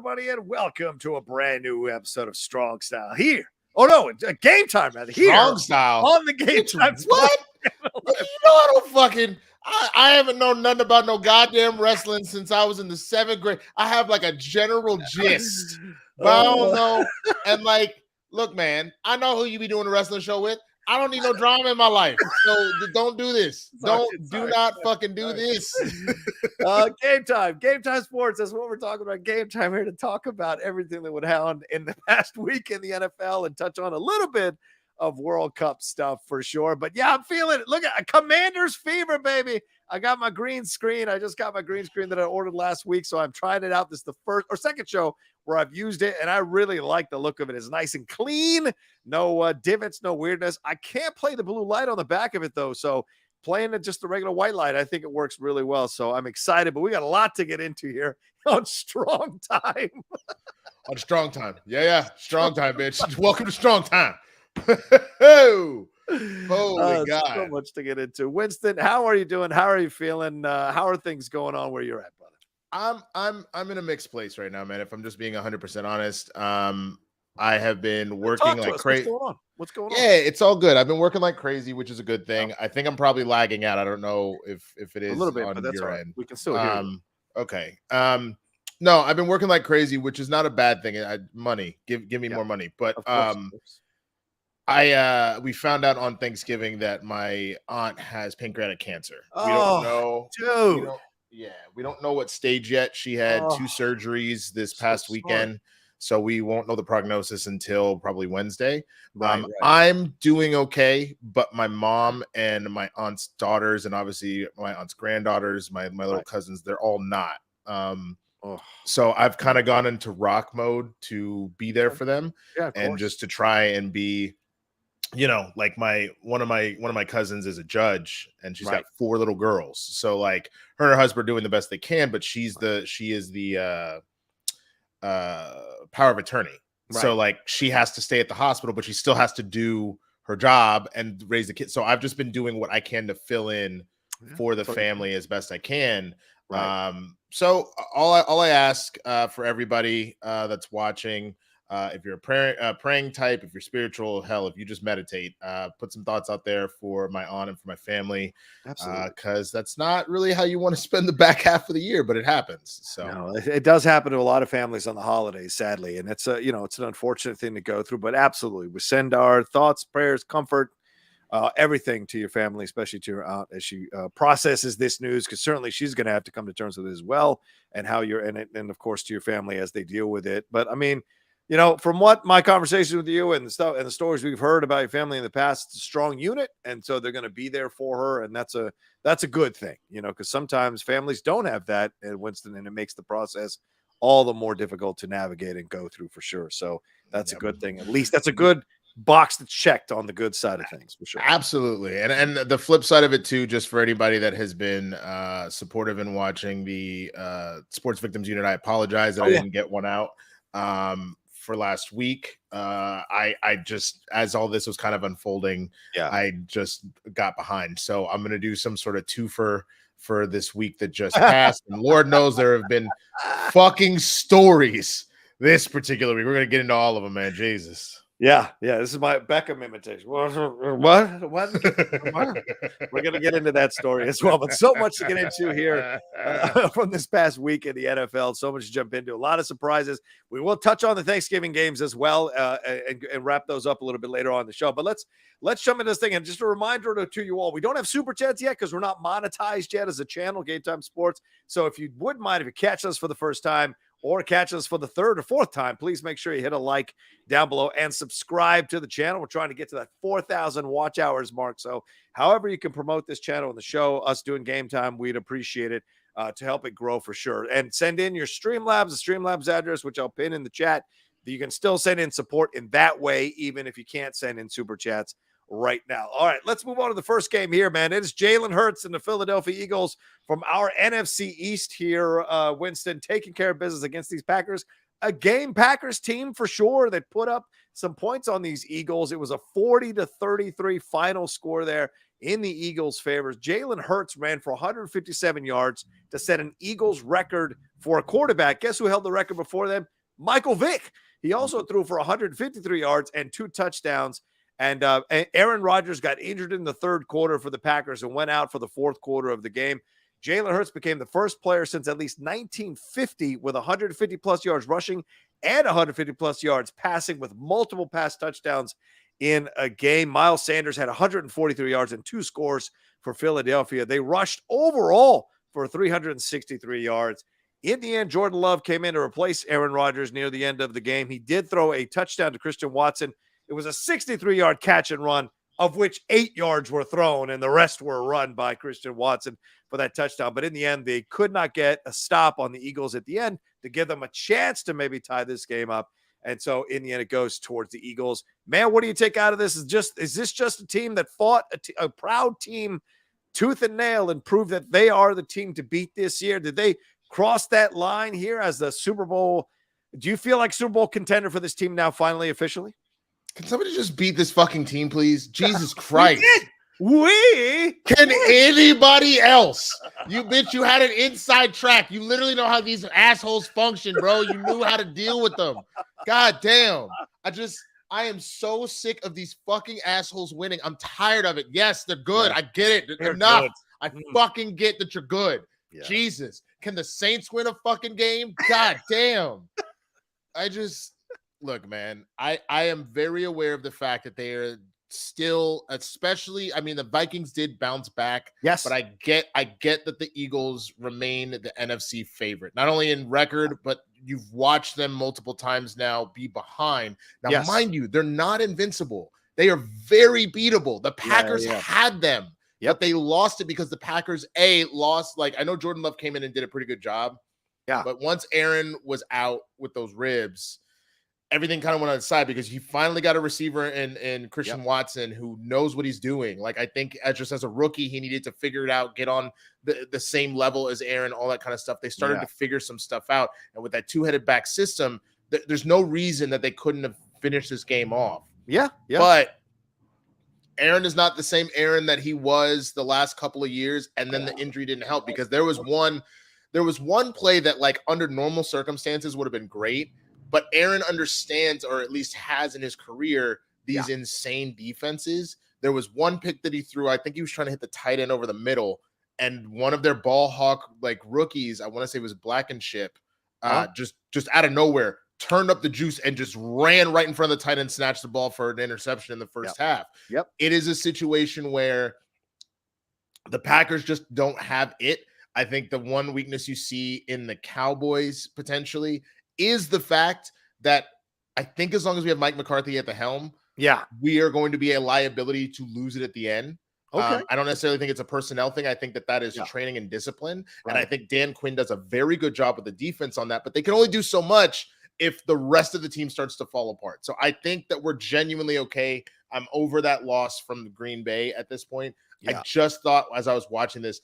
everybody, and welcome to a brand new episode of Strong Style here. Oh, no, it's Game Time, rather. Here Strong Style. on the Game Time. What? I don't fucking... I haven't known nothing about no goddamn wrestling since I was in the 7th grade. I have like a general gist. But I don't know. And like, look, man, I know who you be doing a wrestling show with. I don't need no drama in my life. So don't do this. Do not fucking do this. Game Time. Game Time Sports. That's what we're talking about. Game Time here to talk about everything that would happen in the past week in the NFL and touch on a little bit of World Cup stuff for sure. But yeah, I'm feeling it. Look at a Commander's fever, baby. I got my green screen. I just got my green screen that I ordered last week. So I'm trying it out. This is the first or second show where I've used it, and I really like the look of it. It's nice and clean. No divots, no weirdness. I can't play the blue light on the back of it, though. So playing it just the regular white light, I think it works really well. So I'm excited, but we got a lot to get into here on Strong Time. On Strong Time. Yeah. Strong Time, bitch. Welcome to Strong Time. Holy God. So much to get into. Winston, how are you doing? How are you feeling? How are things going on where you're at, brother? I'm in a mixed place right now, man. If I'm just being 100% honest, I have been working like crazy. What's going on? Yeah, it's all good. I've been working like crazy, which is a good thing. I think I'm probably lagging out. I don't know if it is a little bit, on but that's your all right. end. We can still hear you. Okay. No, I've been working like crazy, which is not a bad thing. Money, give me more money. But of course. We found out on Thanksgiving that my aunt has pancreatic cancer. We Oh, don't know, dude. We don't know what stage yet. She had 2 surgeries this past weekend, so we won't know the prognosis until probably Wednesday. Right. I'm doing okay, but my mom and my aunt's daughters, and obviously my aunt's granddaughters, my little cousins, they're all not. So I've kind of gone into rock mode to be there for them, and just to try and be, like one of my cousins is a judge, and she's got 4 little girls. So like her and her husband are doing the best they can, but she is the power of attorney. So like she has to stay at the hospital, but she still has to do her job and raise the kids. So I've just been doing what I can to fill in for the family as best I can. So all I ask for everybody that's watching, if you're a praying type, if you're spiritual, hell, if you just meditate, put some thoughts out there for my aunt and for my family. Absolutely. Because that's not really how you want to spend the back half of the year, but it happens. So no, it does happen to a lot of families on the holidays, sadly. And it's it's an unfortunate thing to go through, but absolutely. We send our thoughts, prayers, comfort, everything to your family, especially to your aunt as she processes this news, because certainly she's going to have to come to terms with it as well, and how you're in it, and of course to your family as they deal with it. But I mean, from what my conversation with you and the stuff and the stories we've heard about your family in the past, it's a strong unit, and so they're going to be there for her, and that's a good thing, because sometimes families don't have that at Winston, and it makes the process all the more difficult to navigate and go through for sure. So that's a good thing. At least that's a good box that's checked on the good side of things for sure. Absolutely. And the flip side of it too, just for anybody that has been supportive in watching the Sports Victims Unit, I apologize that I didn't get one out for last week. I just, as all this was kind of unfolding, I just got behind. So I'm going to do some sort of twofer for this week that just passed. And Lord knows there have been fucking stories this particular week. We're going to get into all of them, man. Jesus. Yeah. This is my Beckham imitation. What? We're going to get into that story as well, but so much to get into here from this past week in the NFL. So much to jump into. A lot of surprises. We will touch on the Thanksgiving games as well and wrap those up a little bit later on in the show. But let's jump into this thing. And just a reminder to you all, we don't have super chats yet because we're not monetized yet as a channel, Game Time Sports. So if you wouldn't mind, if you catch us for the first time, or catch us for the 3rd or 4th time, please make sure you hit a like down below and subscribe to the channel. We're trying to get to that 4,000 watch hours mark. So however you can promote this channel and the show, us doing Game Time, we'd appreciate it to help it grow for sure. And send in your Streamlabs, the Streamlabs address, which I'll pin in the chat. You can still send in support in that way, even if you can't send in super chats right now. All right, let's move on to the first game here, man. It is Jalen Hurts and the Philadelphia Eagles from our NFC East here, Winston, taking care of business against these Packers. A game Packers team for sure that put up some points on these Eagles. It was a 40-33 final score there in the Eagles' favors. Jalen Hurts ran for 157 yards to set an Eagles record for a quarterback. Guess who held the record before them? Michael Vick. He also threw for 153 yards and 2 touchdowns. And Aaron Rodgers got injured in the third quarter for the Packers and went out for the fourth quarter of the game. Jalen Hurts became the first player since at least 1950 with 150-plus yards rushing and 150-plus yards passing with multiple pass touchdowns in a game. Miles Sanders had 143 yards and 2 scores for Philadelphia. They rushed overall for 363 yards. In the end, Jordan Love came in to replace Aaron Rodgers near the end of the game. He did throw a touchdown to Christian Watson. It was a 63-yard catch and run, of which 8 yards were thrown, and the rest were run by Christian Watson for that touchdown. But in the end, they could not get a stop on the Eagles at the end to give them a chance to maybe tie this game up. And so in the end, it goes towards the Eagles. Man, what do you take out of this? Is this just a team that fought a proud team tooth and nail and proved that they are the team to beat this year? Did they cross that line here as the Super Bowl? Do you feel like Super Bowl contender for this team now finally officially? Can somebody just beat this fucking team, please? Jesus Christ. Can anybody else? You bitch, you had an inside track. You literally know how these assholes function, bro. You knew how to deal with them. God damn. I am so sick of these fucking assholes winning. I'm tired of it. Yes, they're good. Yeah. I get it. They're enough. Good. I fucking get that you're good. Yeah. Jesus. Can the Saints win a fucking game? God damn. Look, man, I am very aware of the fact that they are still, especially, I mean, the Vikings did bounce back. Yes. But I get that the Eagles remain the NFC favorite, not only in record, but you've watched them multiple times now be behind. Now, yes. Mind you, they're not invincible. They are very beatable. The Packers had them. Yep. But they lost it because the Packers, lost. Like, I know Jordan Love came in and did a pretty good job. Yeah. But once Aaron was out with those ribs, everything kind of went on its side because he finally got a receiver in Christian Watson who knows what he's doing. Like, I think just as a rookie, he needed to figure it out, get on the same level as Aaron, all that kind of stuff. They started to figure some stuff out. And with that two-headed back system, there's no reason that they couldn't have finished this game off. Yeah. But Aaron is not the same Aaron that he was the last couple of years. And then the injury didn't help because there was one play that, like, under normal circumstances would have been great. But Aaron understands, or at least has in his career, these insane defenses. There was one pick that he threw. I think he was trying to hit the tight end over the middle. And one of their ball hawk, like, rookies, I want to say it was Blankenship, just out of nowhere, turned up the juice and just ran right in front of the tight end, snatched the ball for an interception in the first half. Yep. It is a situation where the Packers just don't have it. I think the one weakness you see in the Cowboys potentially is the fact that I think as long as we have Mike McCarthy at the helm, we are going to be a liability to lose it at the end. Okay. I don't necessarily think it's a personnel thing. I think that is training and discipline. Right. And I think Dan Quinn does a very good job with the defense on that, but they can only do so much if the rest of the team starts to fall apart. So I think that we're genuinely okay. I'm over that loss from Green Bay at this point. I just thought as I was watching this,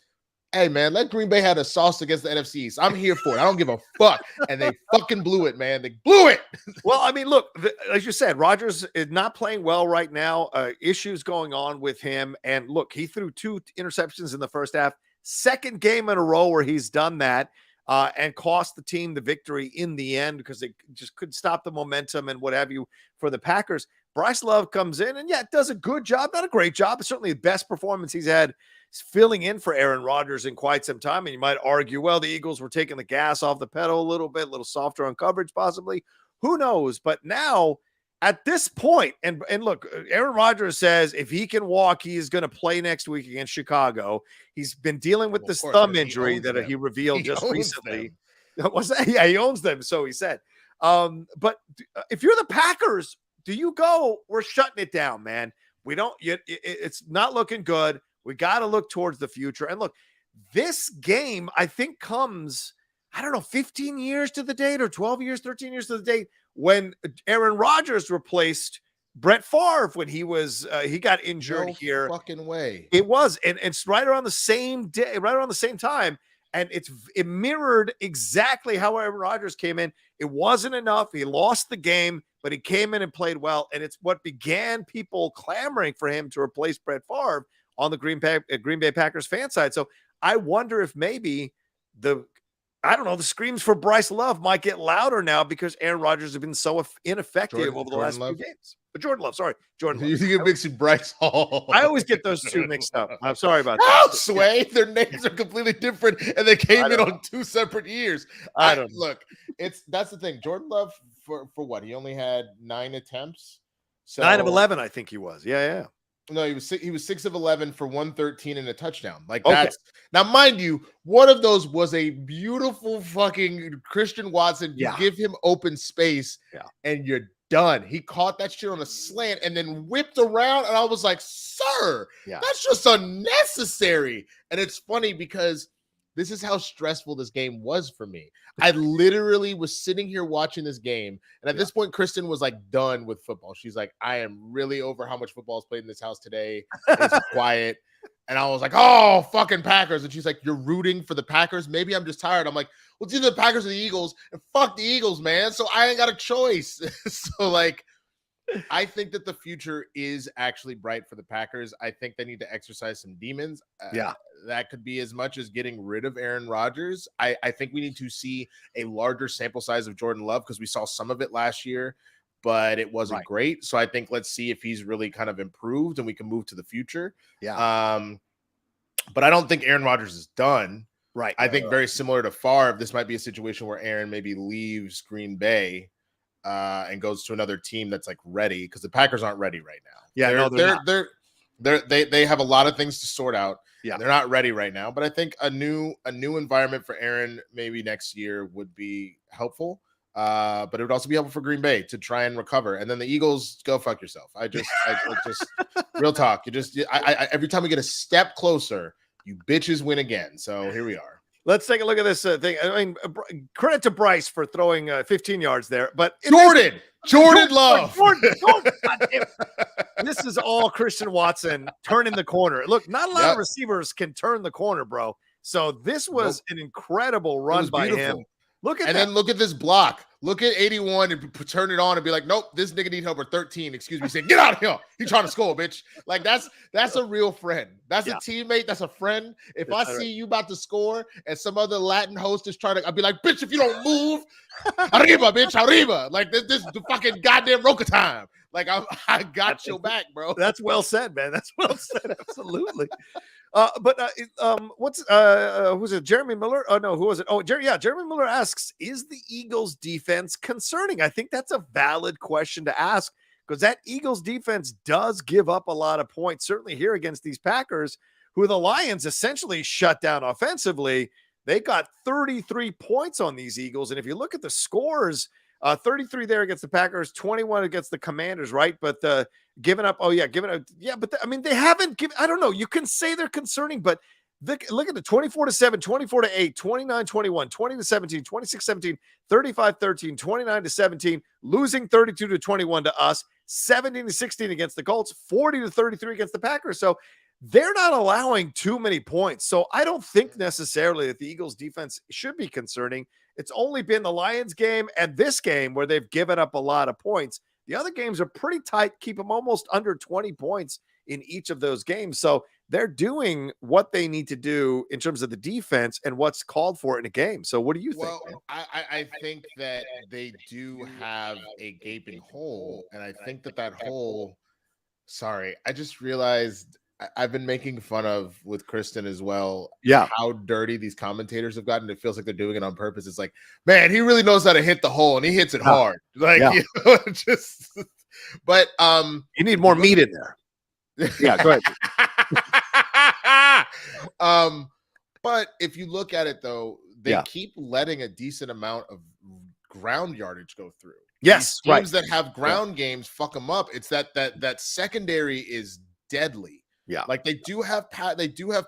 hey, man, let Green Bay have a sauce against the NFC East. I'm here for it. I don't give a fuck. And they fucking blew it, man. They blew it. Well, I mean, look, as you said, Rodgers is not playing well right now. Issues going on with him. And look, he threw 2 interceptions in the first half. Second game in a row where he's done that and cost the team the victory in the end because they just couldn't stop the momentum and what have you for the Packers. Bryce Love comes in and, does a good job. Not a great job, but certainly the best performance he's had filling in for Aaron Rodgers in quite some time. And you might argue, well, the Eagles were taking the gas off the pedal a little bit, a little softer on coverage possibly. Who knows? But now at this point, and look, Aaron Rodgers says if he can walk, he is going to play next week against Chicago. He's been dealing with this thumb injury that he revealed just recently. What's that? Yeah, he owns them, so he said. But if you're the Packers, do you go, we're shutting it down, man. We don't, it's not looking good. We got to look towards the future. And look, this game, I think, comes, 15 years to the date or 12 years, 13 years to the date when Aaron Rodgers replaced Brett Favre when he was, he got injured here. No fucking way. It was. And it's right around the same day, right around the same time. And it mirrored exactly how Aaron Rodgers came in. It wasn't enough. He lost the game, but he came in and played well. And it's what began people clamoring for him to replace Brett Favre on the Green Bay Packers fan side. So I wonder if maybe the I don't know. The screams for Bryce Love might get louder now because Aaron Rodgers has been so ineffective over the last few games. But Jordan Love, sorry, Jordan Love. You think you're mixing Bryce Hall? I always get those two mixed up. I'm sorry about How, that. Sway? Their names are completely different, and they came in on 2 separate years. I don't look. That's the thing. Jordan Love for what? He only had 9 attempts. So 9 of 11, I think he was. Yeah. No, he was 6 of 11 for 113 and a touchdown. Like that's now, mind you, one of those was a beautiful fucking Christian Watson. You give him open space, and you're done. He caught that shit on a slant and then whipped around, and I was like, "Sir, that's just unnecessary." And it's funny because this is how stressful this game was for me. I literally was sitting here watching this game, and at this point, Kristen was like done with football. She's like, I am really over how much football is played in this house today. It's quiet. And I was like, oh, fucking Packers. And she's like, you're rooting for the Packers? Maybe I'm just tired. I'm like, well, it's either the Packers or the Eagles, and fuck the Eagles, man. So I ain't got a choice. So, like, I think that the future is actually bright for the Packers. I think they need to exercise some demons. That could be as much as getting rid of Aaron Rodgers. I think we need to see a larger sample size of Jordan Love because we saw some of it last year, but it wasn't great. So I think let's see if he's really kind of improved and we can move to the future. But I don't think Aaron Rodgers is done. Right. I think very similar to Favre, this might be a situation where Aaron maybe leaves Green Bay and goes to another team that's like ready, because the Packers aren't ready right now. They have a lot of things to sort out. They're not ready right now, but I think a new environment for Aaron maybe next year would be helpful. But it would also be helpful for Green Bay to try and recover. And then the Eagles, go fuck yourself. I just real talk. Every time we get a step closer, you bitches win again. So here we are. Let's take a look at this thing. I mean, credit to Bryce for throwing 15 yards there, but Jordan Love. This is all Christian Watson turning the corner. Look, not a lot of receivers can turn the corner, bro. So this was an incredible run by him. Look at then look at this block. Look at 81 and turn it on and be like, nope, this nigga need help. Or 13, excuse me, say, get out of here. He trying to score, bitch. Like that's a real friend. That's a teammate. That's a friend. If I see you about to score and some other Latin host is trying to, I'll be like, bitch, if you don't move, arriba, bitch, arriba. Like this is the fucking goddamn Rocha time. Like I got your back, bro. That's well said, man. That's well said. Absolutely. Who's it? Jeremy Miller? Oh no, who was it? Oh, Jeremy Miller asks, is the Eagles defense concerning? I think that's a valid question to ask, because that Eagles defense does give up a lot of points, certainly here against these Packers, who the Lions essentially shut down offensively. They got 33 points on these Eagles. And if you look at the scores, 33 there against the Packers, 21 against the Commanders, right? But giving up, I mean, they haven't given, I don't know, you can say they're concerning, but look at the 24-7, 24-8, 29-21, 20-17, 26-17, 35-13, 29-17, losing 32-21 to us, 17-16 against the Colts, 40-33 against the Packers. So they're not allowing too many points. So I don't think necessarily that the Eagles defense should be concerning. It's only been the Lions game and this game where they've given up a lot of points. The other games are pretty tight, keep them almost under 20 points in each of those games. So they're doing what they need to do in terms of the defense and what's called for in a game. So what do you think? Well, I think that they do have a gaping hole. And I think that hole, sorry, I just realized I've been making fun of with Kristen as well. How dirty these commentators have gotten. It feels like they're doing it on purpose. It's like, man, he really knows how to hit the hole and he hits it hard. Like, you know, but you need more meat in there. Yeah, go ahead. But if you look at it though, they keep letting a decent amount of ground yardage go through. Yes, these teams that have ground games fuck them up. It's that secondary is deadly. Yeah, like they do have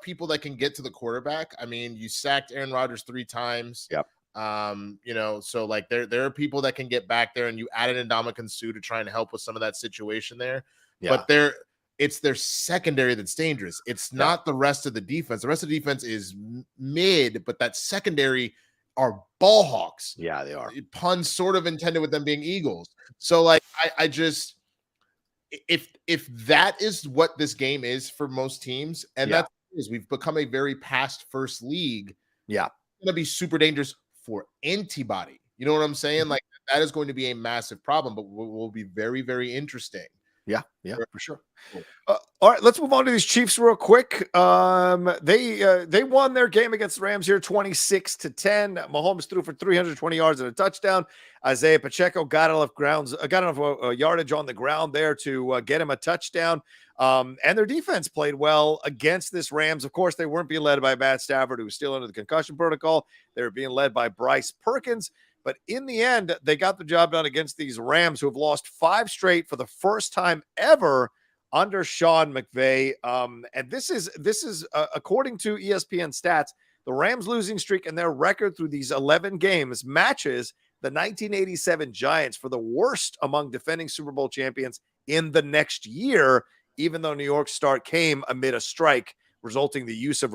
people that can get to the quarterback. I mean, you sacked Aaron Rodgers 3 times. Yep. You know, so like there are people that can get back there, and you added Ndamukong Suh to try and help with some of that situation there. Yeah. But it's their secondary that's dangerous. It's not the rest of the defense. The rest of the defense is mid, but that secondary are ball hawks. Yeah, they are. Pun sort of intended with them being Eagles. So like I just if that is what this game is for most teams, and that is we've become a very pass first league. Yeah, it's gonna be super dangerous for antibody. You know what I'm saying? Like that is going to be a massive problem, but will be very, very interesting. Yeah, for sure. All right, let's move on to these Chiefs real quick. They won their game against the Rams here, 26-10. Mahomes threw for 320 yards and a touchdown. Isaiah Pacheco got enough yardage on the ground there to get him a touchdown. And their defense played well against this Rams. Of course, they weren't being led by Matt Stafford, who was still under the concussion protocol. They were being led by Bryce Perkins. But in the end, they got the job done against these Rams, who have lost 5 straight for the first time ever under Sean McVay. And this is according to ESPN stats, the Rams losing streak and their record through these 11 games matches the 1987 Giants for the worst among defending Super Bowl champions in the next year, even though New York's start came amid a strike, resulting the use of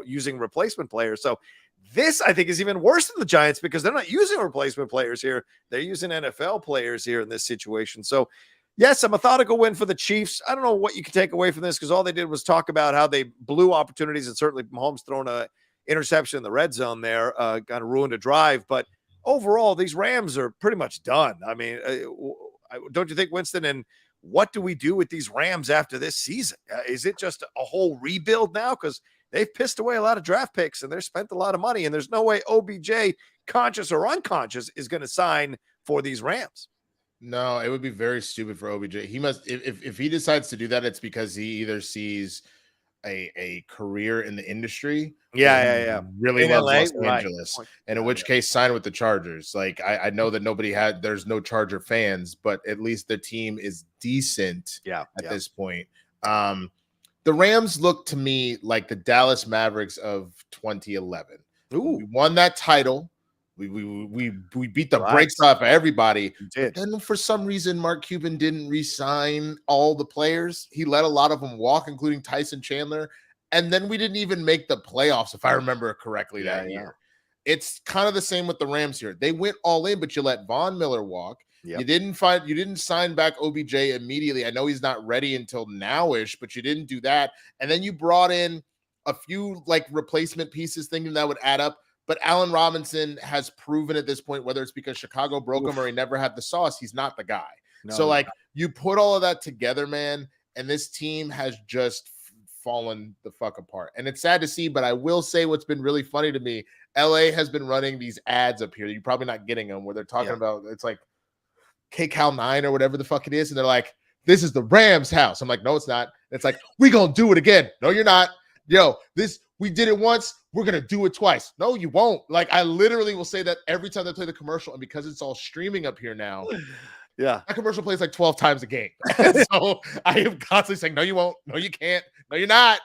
using replacement players. So this, I think, is even worse than the Giants because they're not using replacement players here. They're using NFL players here in this situation. So, yes, a methodical win for the Chiefs. I don't know what you can take away from this because all they did was talk about how they blew opportunities, and certainly Mahomes throwing an interception in the red zone there kind of ruined a drive. But overall, these Rams are pretty much done. I mean, don't you think, Winston? And what do we do with these Rams after this season? Is it just a whole rebuild now? Because they've pissed away a lot of draft picks and they've spent a lot of money, and there's no way OBJ, conscious or unconscious, is going to sign for these Rams. No, it would be very stupid for OBJ. He must, if he decides to do that, it's because he either sees a career in the industry. Really loves LA, Los Angeles. Right. And in which case sign with the Chargers. Like I know that there's no Charger fans, but at least the team is decent at this point. The Rams look to me like the Dallas Mavericks of 2011. Ooh. We won that title. We beat the brakes off of everybody. And for some reason, Mark Cuban didn't re-sign all the players. He let a lot of them walk, including Tyson Chandler. And then we didn't even make the playoffs, if I remember correctly, that year. It's kind of the same with the Rams here. They went all in, but you let Von Miller walk. Yep. You didn't sign back OBJ immediately. I know he's not ready until now-ish, but you didn't do that. And then you brought in a few like replacement pieces thinking that would add up. But Allen Robinson has proven at this point, whether it's because Chicago broke him or he never had the sauce, he's not the guy. No, so like you put all of that together, man, and this team has just fallen the fuck apart. And it's sad to see, but I will say what's been really funny to me, LA has been running these ads up here. You're probably not getting them where they're talking about, it's like KCal 9 or whatever the fuck it is. And they're like, this is the Rams house. I'm like, no, it's not. It's like, we gonna do it again. No, you're not. Yo, we did it once. We're going to do it twice. No, you won't. Like, I literally will say that every time they play the commercial, and because it's all streaming up here now, that commercial plays like 12 times a game. So I am constantly saying, no, you won't. No, you can't. No, you're not.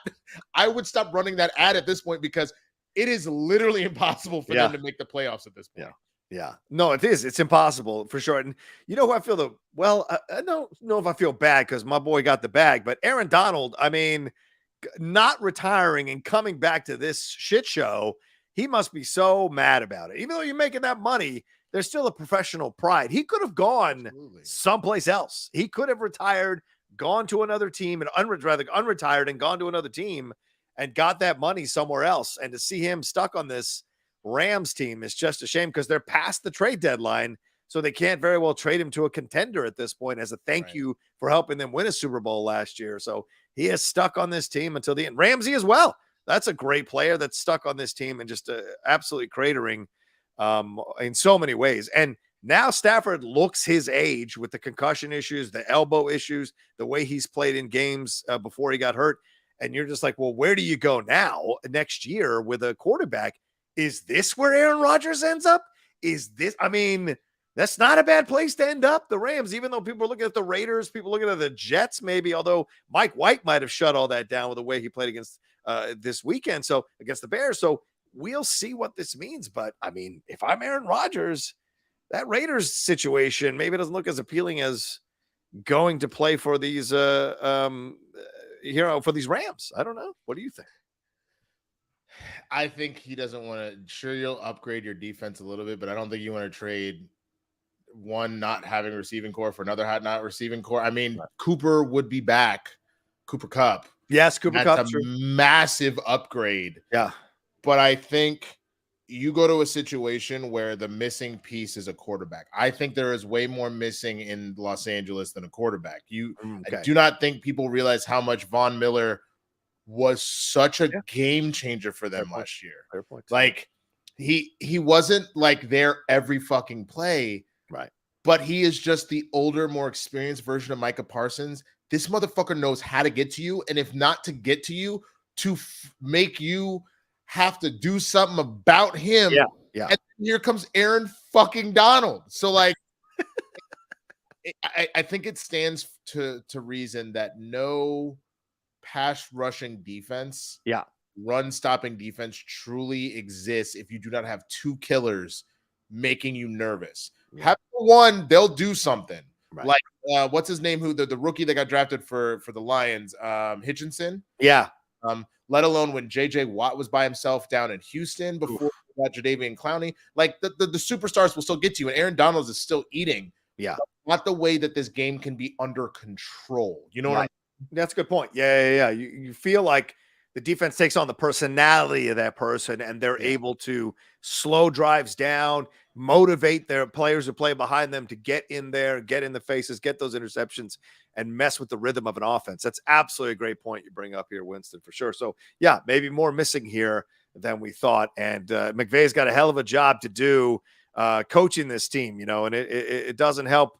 I would stop running that ad at this point because it is literally impossible for them to make the playoffs at this point. Yeah. No, it is. It's impossible for sure. And you know who I feel I don't know if I feel bad because my boy got the bag, but Aaron Donald, I mean, not retiring and coming back to this shit show, he must be so mad about it. Even though you're making that money, there's still a professional pride. He could have gone someplace else. He could have retired, gone to another team, and unretired and gone to another team and got that money somewhere else. And to see him stuck on this Rams team is just a shame because they're past the trade deadline. So they can't very well trade him to a contender at this point as a thank you for helping them win a Super Bowl last year. So he is stuck on this team until the end. Ramsey as well. That's a great player that's stuck on this team and just absolutely cratering in so many ways. And now Stafford looks his age with the concussion issues, the elbow issues, the way he's played in games before he got hurt. And you're just like, well, where do you go now next year with a quarterback? Is this where Aaron Rodgers ends up? That's not a bad place to end up, the Rams, even though people are looking at the Raiders, people looking at the Jets, maybe, although Mike White might have shut all that down with the way he played against this weekend, so against the Bears. So we'll see what this means. But, I mean, if I'm Aaron Rodgers, that Raiders situation maybe doesn't look as appealing as going to play for these, for these Rams. I don't know. What do you think? I think he doesn't want to. Sure, you'll upgrade your defense a little bit, but I don't think you want to trade one not having receiving core for another not receiving core. I mean, Cooper would be back. Cooper Kupp. Yes, Cooper Kupp. That's a massive upgrade. Yeah. But I think you go to a situation where the missing piece is a quarterback. I think there is way more missing in Los Angeles than a quarterback. I do not think people realize how much Von Miller was such a game changer for them last year. Fair point. Like he wasn't like there every fucking play, right? But he is just the older, more experienced version of Micah Parsons. This motherfucker knows how to get to you, and if not to get to you, to make you have to do something about him. Yeah. And here comes Aaron fucking Donald. So like, I think it stands to reason that no pass rushing defense, run stopping defense truly exists if you do not have two killers making you nervous. Having one, they'll do something. Right. Like what's his name? Who the rookie that got drafted for the Lions, Hitchinson. Yeah. Let alone when JJ Watt was by himself down in Houston before that Jadeveon Clowney. Like the superstars will still get to you, and Aaron Donald is still eating. Yeah. Not the way that this game can be under control. You know what I mean? That's a good point. Yeah. You feel like the defense takes on the personality of that person, and they're able to slow drives down, motivate their players who play behind them to get in there, get in the faces, get those interceptions, and mess with the rhythm of an offense. That's absolutely a great point you bring up here, Winston, for sure. So, yeah, maybe more missing here than we thought. And McVay's got a hell of a job to do coaching this team, and it doesn't help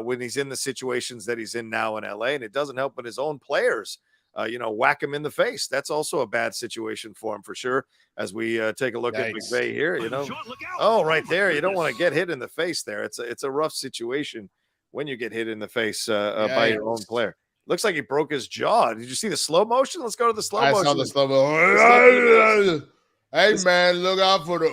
when he's in the situations that he's in now in LA, and it doesn't help when his own players whack him in the face. That's also a bad situation for him for sure. As we take a look at McVay here, right there. You don't want to get hit in the face there. It's a rough situation when you get hit in the face by your own player. Looks like he broke his jaw. Did you see the slow motion? Let's go to the slow motion. I saw the slow motion. Hey, man, look out for the...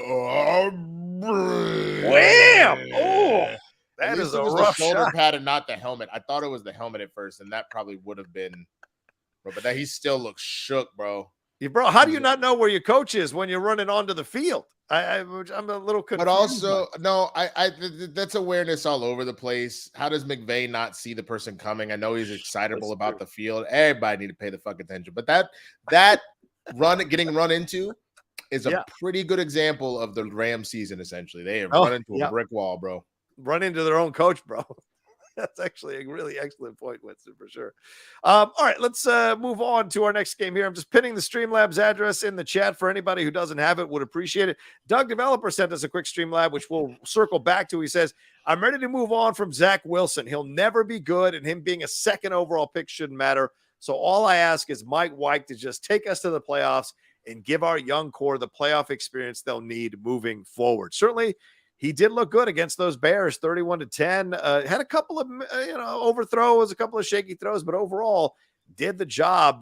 Wham! Oh, that is a rough shoulder shot. pad and not the helmet. I thought it was the helmet at first, and that probably would have been... But that he still looks shook, bro. Bro, how do you not know where your coach is when you're running onto the field? I'm a little confused. But also, no, that's awareness all over the place. How does McVay not see the person coming? I know he's excitable about the field. Everybody need to pay the fuck attention. But that getting run into is a pretty good example of the Rams season. Essentially, they have run into a brick wall, bro. Run into their own coach, bro. That's actually a really excellent point, Winston, for sure. All right, let's move on to our next game here. I'm just pinning the Streamlabs address in the chat for anybody who doesn't have it, would appreciate it. Doug Developer sent us a quick Streamlab, which we'll circle back to. He says, I'm ready to move on from Zach Wilson. He'll never be good, and him being a second overall pick shouldn't matter. So all I ask is Mike White to just take us to the playoffs and give our young core the playoff experience they'll need moving forward. Certainly, he did look good against those Bears, 31-10. Had a couple of overthrows, a couple of shaky throws, but overall did the job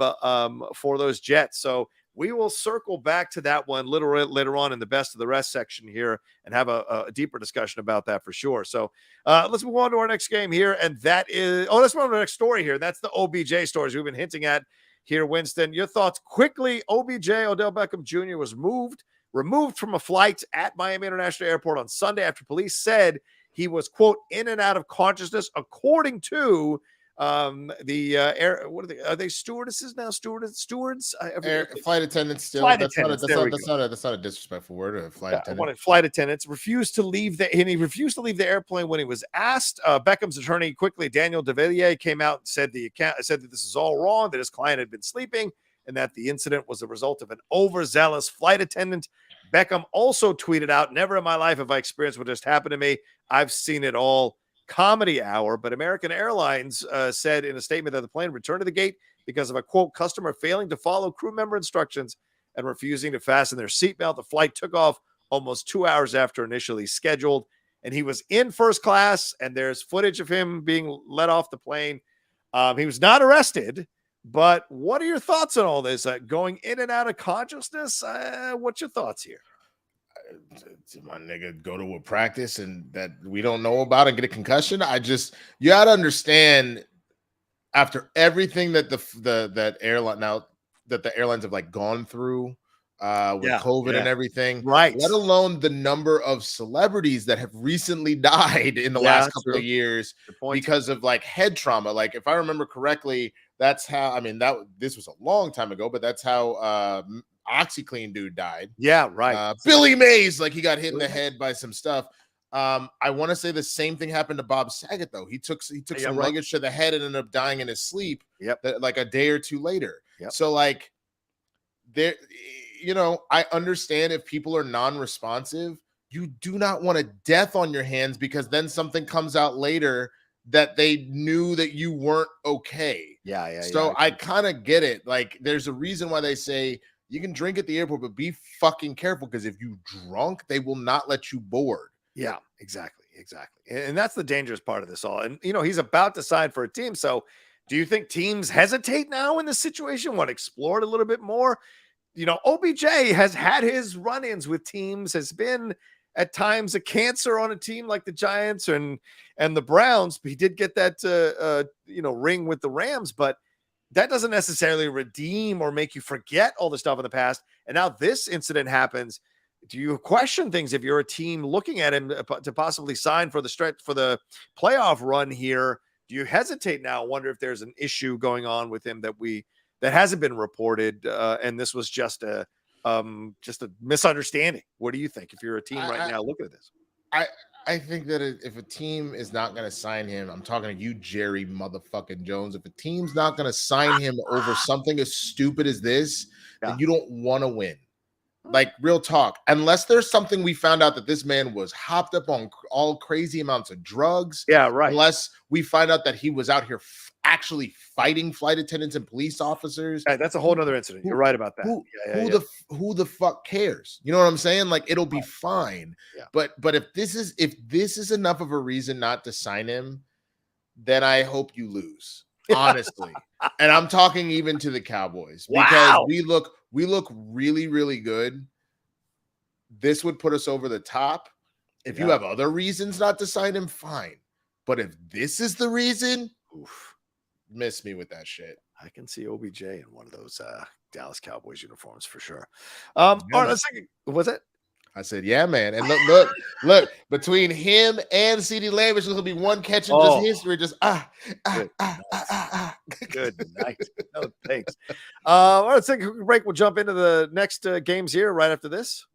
for those Jets. So we will circle back to that one later on in the best of the rest section here and have a deeper discussion about that for sure. So let's move on to our next game here, and that is let's move on to the next story here. That's the OBJ stories we've been hinting at here, Winston. Your thoughts quickly. OBJ, Odell Beckham Jr. was removed from a flight at Miami International Airport on Sunday after police said he was, quote, in and out of consciousness, according to are they stewardesses now? Stewards? Flight attendants still. Flight That's attendants. Not a disrespectful word. Flight attendant. Flight attendants refused to leave he refused to leave the airplane when he was asked. Beckham's attorney quickly, Daniel DeVilliers, came out and said that this is all wrong, that his client had been sleeping, and that the incident was a result of an overzealous flight attendant. Beckham also tweeted out, never in my life have I experienced what just happened to me. I've seen it all. Comedy hour. But American Airlines said in a statement that the plane returned to the gate because of a, quote, customer failing to follow crew member instructions and refusing to fasten their seatbelt. The flight took off almost 2 hours after initially scheduled, and he was in first class, and there's footage of him being let off the plane. He was not arrested. But what are your thoughts on all this? Going in and out of consciousness? What's your thoughts here? My nigga go to a practice and that we don't know about and get a concussion. You got to understand, after everything that the airlines have like gone through with COVID and everything, right? Let alone the number of celebrities that have recently died in the last couple of years because of like head trauma. Like if I remember correctly, that's how. I mean, this was a long time ago, but that's how OxyClean dude died. Yeah, right. Billy Mays, like he got hit in the head by some stuff. I want to say the same thing happened to Bob Saget, though. He took some luggage to the head and ended up dying in his sleep. Like a day or two later. So like there, I understand if people are non-responsive, you do not want a death on your hands because then something comes out later that they knew that you weren't okay. So I kind of get it. Like there's a reason why they say you can drink at the airport, but be fucking careful because if you drunk, they will not let you board. Yeah, exactly. And that's the dangerous part of this all. And, he's about to sign for a team. So do you think teams hesitate now in this situation? Want to explore it a little bit more? OBJ has had his run-ins with teams, has been at times a cancer on a team like the Giants and the Browns. He did get that, ring with the Rams, but that doesn't necessarily redeem or make you forget all the stuff in the past. And now this incident happens. Do you question things if you're a team looking at him to possibly sign for the stretch for the playoff run here? Do you hesitate now? Wonder if there's an issue going on with him that hasn't been reported, and this was just a misunderstanding. What do you think if you're a team right now looking at this? I think that if a team is not going to sign him, I'm talking to you, Jerry motherfucking Jones. If a team's not going to sign him over something as stupid as this, then you don't want to win. Like real talk, unless there's something we found out that this man was hopped up on all crazy amounts of drugs. Yeah, right. Unless we find out that he was out here actually fighting flight attendants and police officers. Right, that's a whole nother incident. You're right about that. Who the fuck cares? You know what I'm saying? Like it'll be fine. Yeah. But if this is enough of a reason not to sign him, then I hope you lose. Honestly. And I'm talking even to the Cowboys because we look really, really good. This would put us over the top. If you have other reasons not to sign him, fine. But if this is the reason, miss me with that shit. I can see OBJ in one of those Dallas Cowboys uniforms for sure. All right, let's take was it? I said, yeah, man. And look, between him and CeeDee Lamb, it's going to be one catch in just history. Just Good night. No, thanks. All right, let's take a quick break. We'll jump into the next games here right after this.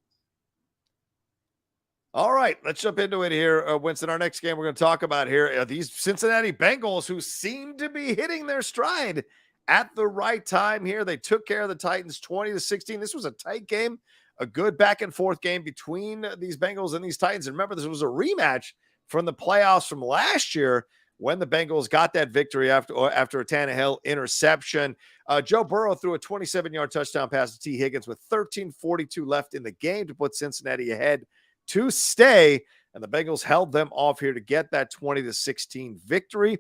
All right, let's jump into it here, Winston. Our next game we're going to talk about here are these Cincinnati Bengals who seem to be hitting their stride at the right time here. They took care of the Titans 20-16. This was a tight game. A good back and forth game between these Bengals and these Titans. And remember, this was a rematch from the playoffs from last year when the Bengals got that victory after a Tannehill interception. Joe Burrow threw a 27-yard touchdown pass to T. Higgins with 13:42 left in the game to put Cincinnati ahead to stay. And the Bengals held them off here to get that 20-16 victory.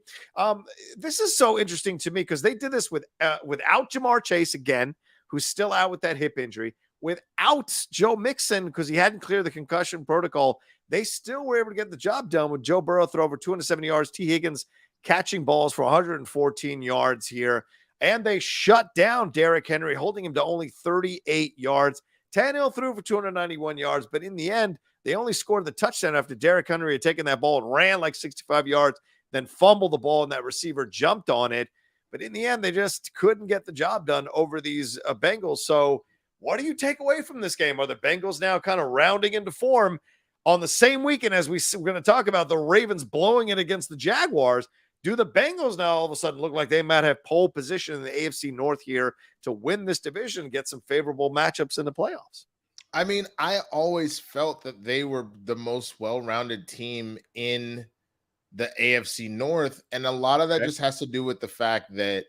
This is so interesting to me because they did this without Jamar Chase again, who's still out with that hip injury. Without Joe Mixon, because he hadn't cleared the concussion protocol, they still were able to get the job done with Joe Burrow throw over 270 yards, T. Higgins catching balls for 114 yards here. And they shut down Derrick Henry, holding him to only 38 yards. Tannehill threw for 291 yards, but in the end, they only scored the touchdown after Derrick Henry had taken that ball and ran like 65 yards, then fumbled the ball, and that receiver jumped on it. But in the end, they just couldn't get the job done over these Bengals. So what do you take away from this game? Are the Bengals now kind of rounding into form on the same weekend as we're going to talk about the Ravens blowing it against the Jaguars? Do the Bengals now all of a sudden look like they might have pole position in the AFC North here to win this division and get some favorable matchups in the playoffs? I mean, I always felt that they were the most well-rounded team in the AFC North. And a lot of that just has to do with the fact that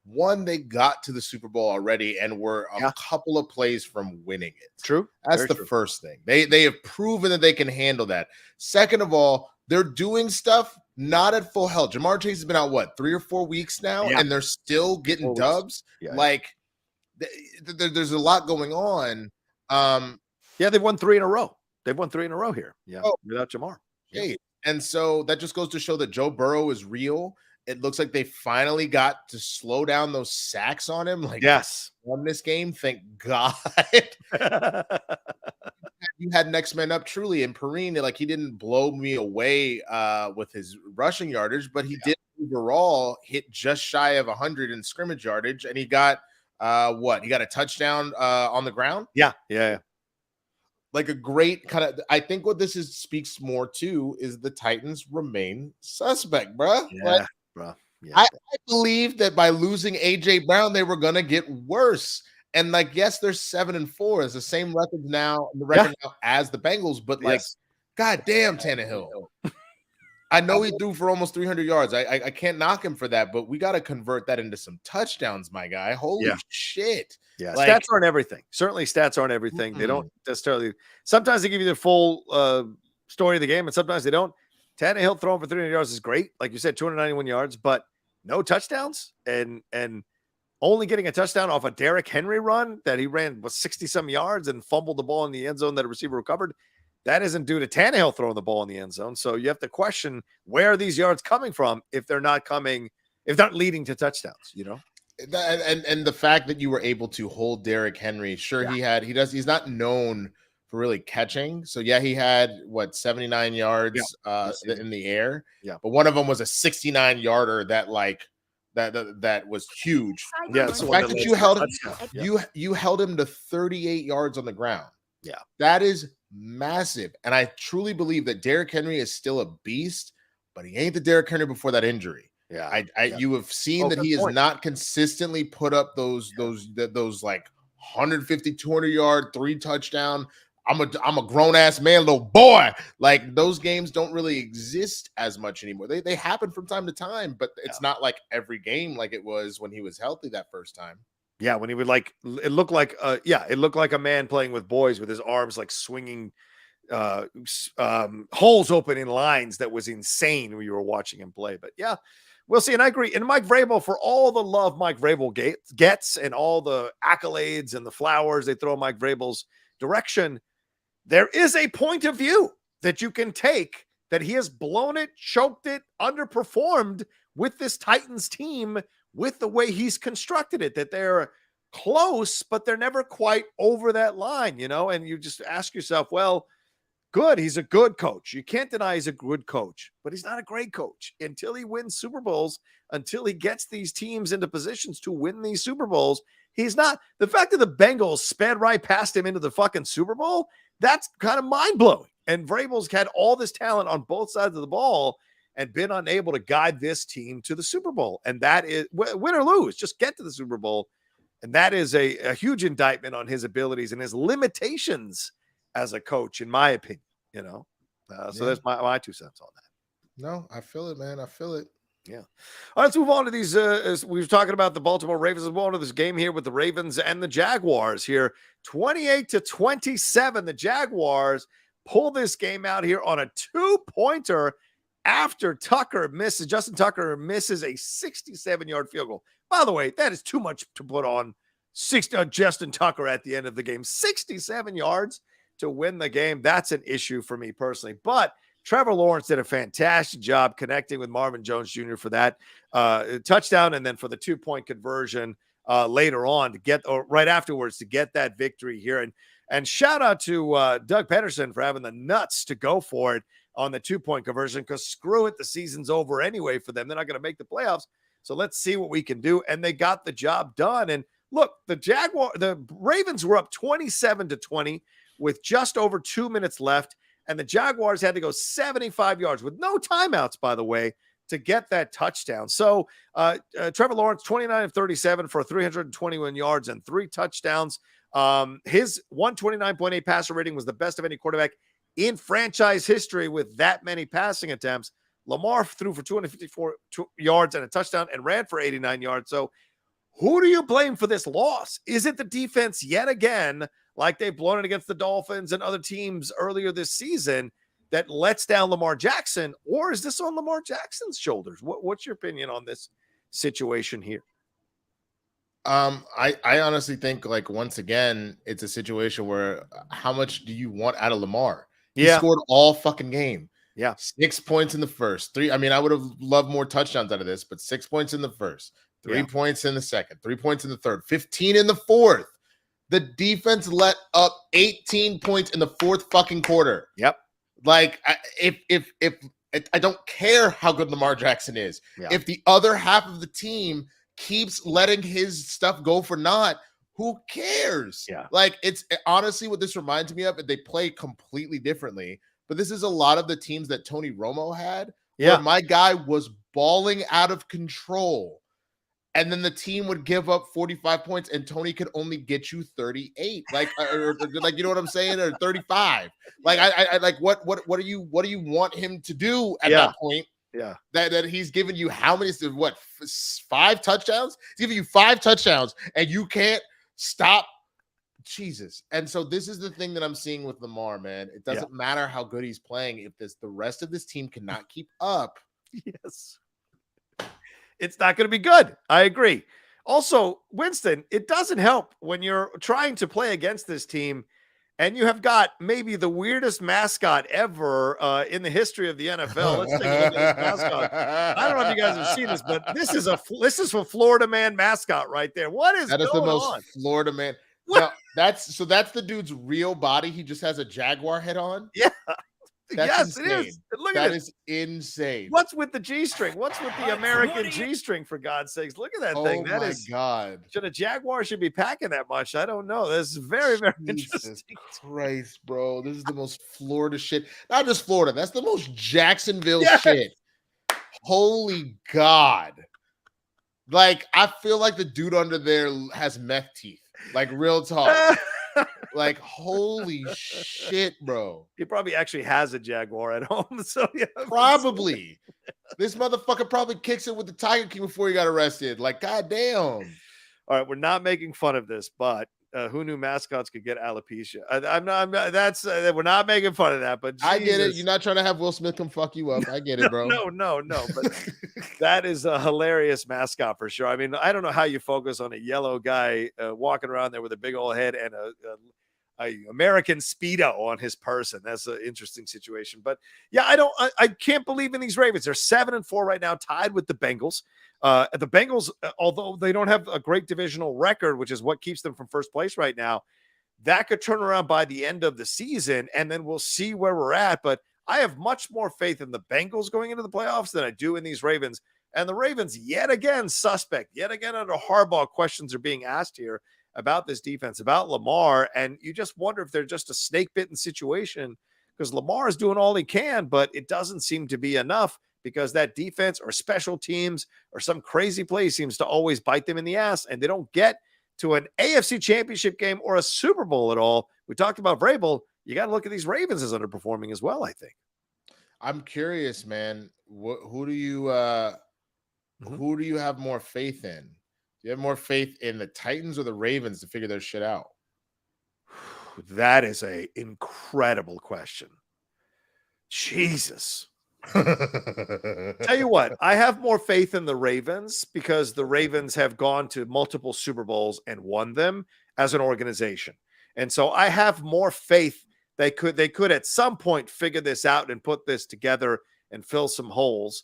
one, they got to the Super Bowl already and were a couple of plays from winning it. True. That's the first thing. They have proven that they can handle that. Second of all, they're doing stuff not at full health. Jamar Chase has been out, 3 or 4 weeks now, and they're still getting dubs. Yeah. Like, there's a lot going on. They've won 3 in a row. They've won 3 in a row here. Yeah, without Jamar. Yeah. And so that just goes to show that Joe Burrow is real. It looks like they finally got to slow down those sacks on him. Like, won this game, thank God. You had next man up truly, and Perrine, like, he didn't blow me away with his rushing yardage, but he did overall hit just shy of 100 in scrimmage yardage, and he got He got a touchdown on the ground. Yeah. Like a great kind of. I think what this speaks more to is the Titans remain suspect, bro. Yeah, bro. Yeah. I believe that by losing AJ Brown, they were gonna get worse. And like, yes, they're 7-4. It's the same record now as the Bengals, but like, goddamn, Tannehill. I know he threw for almost 300 yards. I can't knock him for that, but we got to convert that into some touchdowns, my guy. Holy shit. Yeah, like, stats aren't everything. Certainly stats aren't everything. They don't necessarily. Sometimes they give you the full story of the game, and sometimes they don't. Tannehill throwing for 300 yards is great. Like you said, 291 yards, but no touchdowns. And only getting a touchdown off a Derrick Henry run that he ran was 60-some yards and fumbled the ball in the end zone that a receiver recovered. That isn't due to Tannehill throwing the ball in the end zone. So you have to question, where are these yards coming from if they're not leading to touchdowns, you know? And the fact that you were able to hold Derrick Henry, he's not known for really catching. So he had 79 yards in the air. Yeah. But one of them was a 69-yarder that was huge. Yeah. The fact that you held him to 38 yards on the ground. Yeah. That is massive. And I truly believe that Derrick Henry is still a beast, but he ain't the Derrick Henry before that injury. Yeah. You have seen that he has not consistently put up those like 150, 200-yard, 3 touchdown. I'm a grown ass man, little boy. Like, those games don't really exist as much anymore. They happen from time to time, but it's not like every game like it was when he was healthy that first time. Yeah, when he would it looked like a man playing with boys with his arms like swinging holes open in lines. That was insane when you were watching him play. But yeah, we'll see. And I agree. And Mike Vrabel, for all the love Mike Vrabel gets and all the accolades and the flowers they throw Mike Vrabel's direction, there is a point of view that you can take that he has blown it, choked it, underperformed with this Titans team, with the way he's constructed it, that they're close, but they're never quite over that line, you know? And you just ask yourself, well, good. He's a good coach. You can't deny he's a good coach, but he's not a great coach until he wins Super Bowls, until he gets these teams into positions to win these Super Bowls. He's not. The fact that the Bengals sped right past him into the fucking Super Bowl, that's kind of mind-blowing. And Vrabel's had all this talent on both sides of the ball and been unable to guide this team to the Super Bowl. And that is, win or lose, just get to the Super Bowl. And that is a huge indictment on his abilities and his limitations as a coach, in my opinion, you know? So that's my 2 cents on that. No, I feel it, man. I feel it. Yeah. All right, let's move on to these. As we were talking about the Baltimore Ravens. Let's move on to this game here with the Ravens and the Jaguars here. 28-27. The Jaguars pull this game out here on a 2-pointer after Justin Tucker misses a 67-yard field goal. By the way, that is too much to put on Justin Tucker at the end of the game. 67 yards to win the game. That's an issue for me personally. But Trevor Lawrence did a fantastic job connecting with Marvin Jones Jr. for that touchdown, and then for the 2-point conversion later on right afterwards to get that victory here. And shout out to Doug Pederson for having the nuts to go for it on the 2-point conversion, because screw it, the season's over anyway for them. They're not going to make the playoffs. So let's see what we can do. And they got the job done. And look, the Ravens were up 27-20 with just over 2 minutes left. And the Jaguars had to go 75 yards with no timeouts, by the way, to get that touchdown. So Trevor Lawrence, 29 of 37 for 321 yards and 3 touchdowns. His 129.8 passer rating was the best of any quarterback in franchise history with that many passing attempts. Lamar threw for 254 yards and a touchdown and ran for 89 yards. So who do you blame for this loss? Is it the defense yet again, like they've blown it against the Dolphins and other teams earlier this season, that lets down Lamar Jackson? Or is this on Lamar Jackson's shoulders? What's your opinion on this situation here? I honestly think, like, once again, it's a situation where how much do you want out of Lamar? He scored all fucking game. Yeah. 6 points in the first. 3. I mean, I would have loved more touchdowns out of this, but 6 points in the first, 3 points in the second, 3 points in the third, 15 in the fourth. The defense let up 18 points in the fourth fucking quarter. Yep. Like, if I don't care how good Lamar Jackson is. Yeah. If the other half of the team keeps letting his stuff go for naught, who cares? Yeah. Like, it's honestly what this reminds me of. They play completely differently, but this is a lot of the teams that Tony Romo had, where my guy was balling out of control. And then the team would give up 45 points and Tony could only get you 38. Like, or like, you know what I'm saying? Or 35. Like, I like, what do you want him to do at that point? Yeah. That he's giving you how many, 5 touchdowns? He's giving you 5 touchdowns and you can't stop. Jesus. And so this is the thing that I'm seeing with Lamar, man. It doesn't matter how good he's playing. If the rest of this team cannot keep up. Yes. It's not going to be good. I agree. Also, Winston, it doesn't help when you're trying to play against this team and you have got maybe the weirdest mascot ever in the history of the NFL. Let's take a look at this mascot. I don't know if you guys have seen this, but this is a Florida man mascot right there. What is that? Is going the most on? Florida man. Now, that's the dude's real body. He just has a Jaguar head on. Yeah. That's yes, insane. it is. Look that at is insane. What's with the G-string? What's with the American G-string, for God's sakes? Look at that thing. That is God. Should a Jaguar be packing that much? I don't know. This is very, very Jesus interesting. Christ, bro. This is the most Florida shit. Not just Florida. That's the most Jacksonville shit. Holy God. Like, I feel like the dude under there has meth teeth. Like, real talk. Like, holy shit, bro. He probably actually has a Jaguar at home. So yeah, probably. This motherfucker probably kicks it with the Tiger King before he got arrested. Like, goddamn. All right, we're not making fun of this, but who knew mascots could get alopecia? I'm not. That's we're not making fun of that. But Jesus. I get it. You're not trying to have Will Smith come fuck you up. I get it, bro. No. But that is a hilarious mascot for sure. I mean, I don't know how you focus on a yellow guy walking around there with a big old head and a American Speedo on his person. That's an interesting situation. But yeah, I can't believe in these Ravens. They're 7-4 right now, tied with the Bengals. The Bengals, although they don't have a great divisional record, which is what keeps them from first place right now, that could turn around by the end of the season, and then we'll see where we're at. But I have much more faith in the Bengals going into the playoffs than I do in these Ravens. And the Ravens, yet again, suspect. Yet again, under Harbaugh, questions are being asked here about this defense, about Lamar, and you just wonder if they're just a snake-bitten situation because Lamar is doing all he can, but it doesn't seem to be enough because that defense or special teams or some crazy play seems to always bite them in the ass, and they don't get to an AFC championship game or a Super Bowl at all. We talked about Vrabel. You got to look at these Ravens as underperforming as well, I think. I'm curious, man. Who do you have more faith in? Do you have more faith in the Titans or the Ravens to figure their shit out? That is an incredible question. Jesus. Tell you what, I have more faith in the Ravens because the Ravens have gone to multiple Super Bowls and won them as an organization. And so I have more faith they could at some point figure this out and put this together and fill some holes.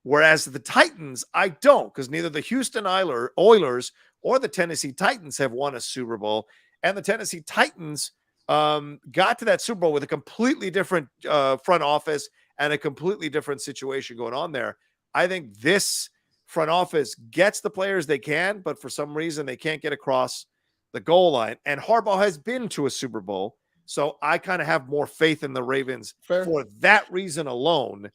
Whereas the Titans, I don't, because neither the Houston Oilers or the Tennessee Titans have won a Super Bowl. And the Tennessee Titans got to that Super Bowl with a completely different front office and a completely different situation going on there. I think this front office gets the players they can, but for some reason they can't get across the goal line. And Harbaugh has been to a Super Bowl. So I kind of have more faith in the Ravens for that reason alone.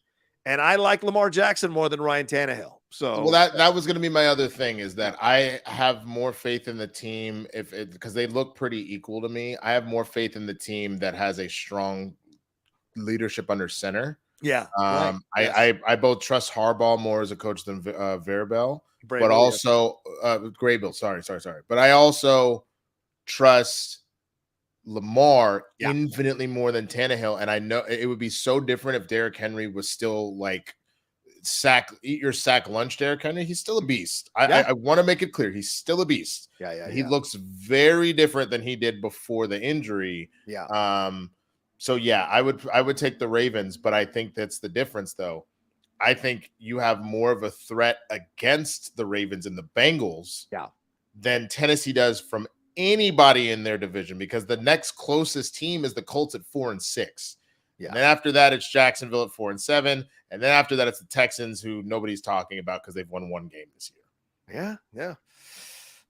And I like Lamar Jackson more than Ryan Tannehill. So that was going to be my other thing is that I have more faith in the team because they look pretty equal to me. I have more faith in the team that has a strong leadership under center. Yeah. I both trust Harbaugh more as a coach than Vrabel, but also Graybill. Sorry. But I also trust Lamar infinitely more than Tannehill, and I know it would be so different if Derrick Henry was still like eat your sack lunch. Derrick Henry, he's still a beast. I want to make it clear, he's still a beast. He looks very different than he did before the injury. So yeah, I would take the Ravens, but I think that's the difference, though. I think you have more of a threat against the Ravens and the Bengals, than Tennessee does from anybody in their division, because the next closest team is the Colts at 4-6. And then after that, it's Jacksonville at 4-7. And then after that, it's the Texans, who nobody's talking about because they've won one game this year. Yeah.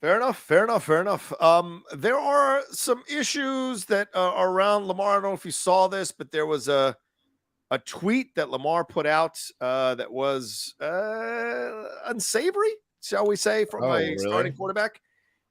Fair enough. There are some issues that are around Lamar. I don't know if you saw this, but there was a tweet that Lamar put out that was unsavory, shall we say, from Oh, a starting really? quarterback.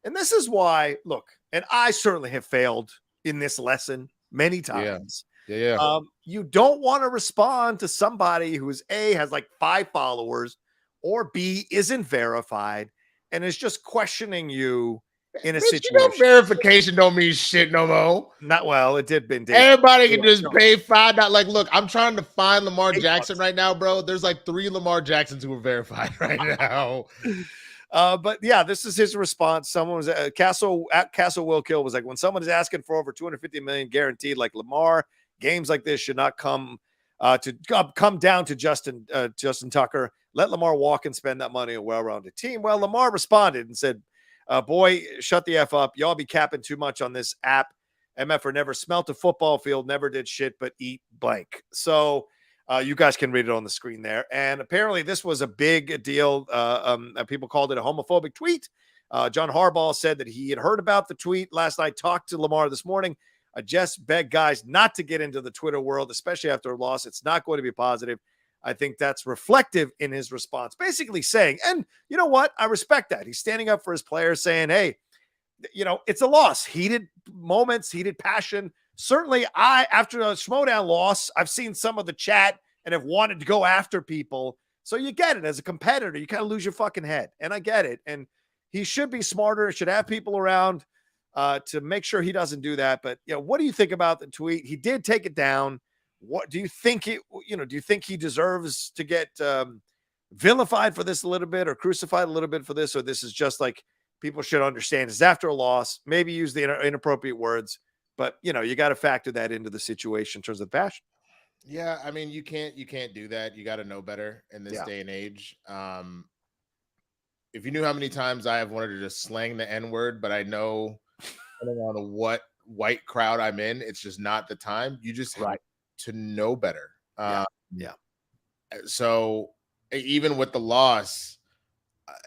And this is why, look, and I certainly have failed in this lesson many Yeah. times. Yeah. You don't want to respond to somebody who's A, has like 5 followers, or B, isn't verified and is just questioning you in a Bitch, you know situation. verification don't mean shit no more. Not well, it did indeed. Everybody can just No, pay $5. Like, look, I'm trying to find Lamar $8. Jackson right now, bro. There's like 3 Lamar Jacksons who are verified right now. But yeah, this is his response. Someone was at Castle Will Kill was like, when someone is asking for over 250 million guaranteed, like Lamar, games like this should not come down to Justin Tucker. Let Lamar walk and spend that money on a well-rounded team. Well, Lamar responded and said, boy, shut the F up. Y'all be capping too much on this app. MFR never smelt a football field, never did shit but eat blank. So you guys can read it on the screen there. And apparently this was a big deal. People called it a homophobic tweet. John Harbaugh said that he had heard about the tweet last night, talked to Lamar this morning. I just beg guys not to get into the Twitter world, especially after a loss. It's not going to be positive. I think that's reflective in his response, basically saying, and you know what? I respect that. He's standing up for his players saying, hey, it's a loss. Heated moments, heated passion. Certainly, after a Schmodown loss, I've seen some of the chat and have wanted to go after people. So you get it. As a competitor, you kind of lose your fucking head. And I get it. And he should be smarter, should have people around to make sure he doesn't do that. But, what do you think about the tweet? He did take it down. What do you think do you think he deserves to get vilified for this a little bit or crucified a little bit for this? Or this is just like people should understand is after a loss, maybe use the inappropriate words, but you got to factor that into the situation in terms of passion. Yeah, I mean, you can't do that. You got to know better in this day and age. If you knew how many times I have wanted to just slang the N-word, but I know depending on what white crowd I'm in, it's just not the time. You just have to know better. Yeah. So even with the loss,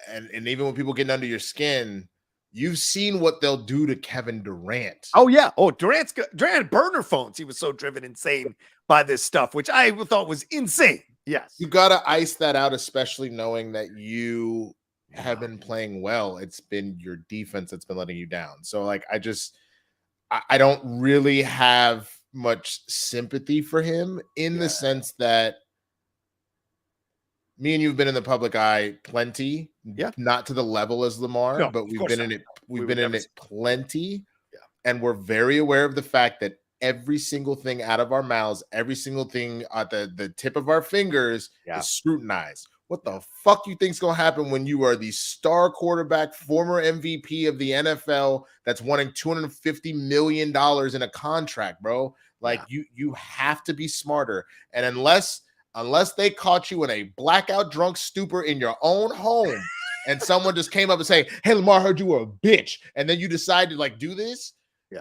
and even when people getting under your skin, you've seen what they'll do to Kevin Durant. Oh yeah. Oh, Durant burner phones. He was so driven insane by this stuff, which I thought was insane. Yes. You got to ice that out, especially knowing that you have been playing well. It's been your defense that's been letting you down. So like, I don't really have much sympathy for him in the sense that me and you've been in the public eye plenty, not to the level as Lamar, but we've been in it. We've been in it plenty, and we're very aware of the fact that every single thing out of our mouths, every single thing at the tip of our fingers is scrutinized. What the fuck you think's gonna happen when you are the star quarterback, former MVP of the NFL, that's wanting $250 million in a contract, bro? Like you have to be smarter, and unless they caught you in a blackout drunk stupor in your own home and someone just came up and say, hey, Lamar, heard you were a bitch, and then you decided to like do this,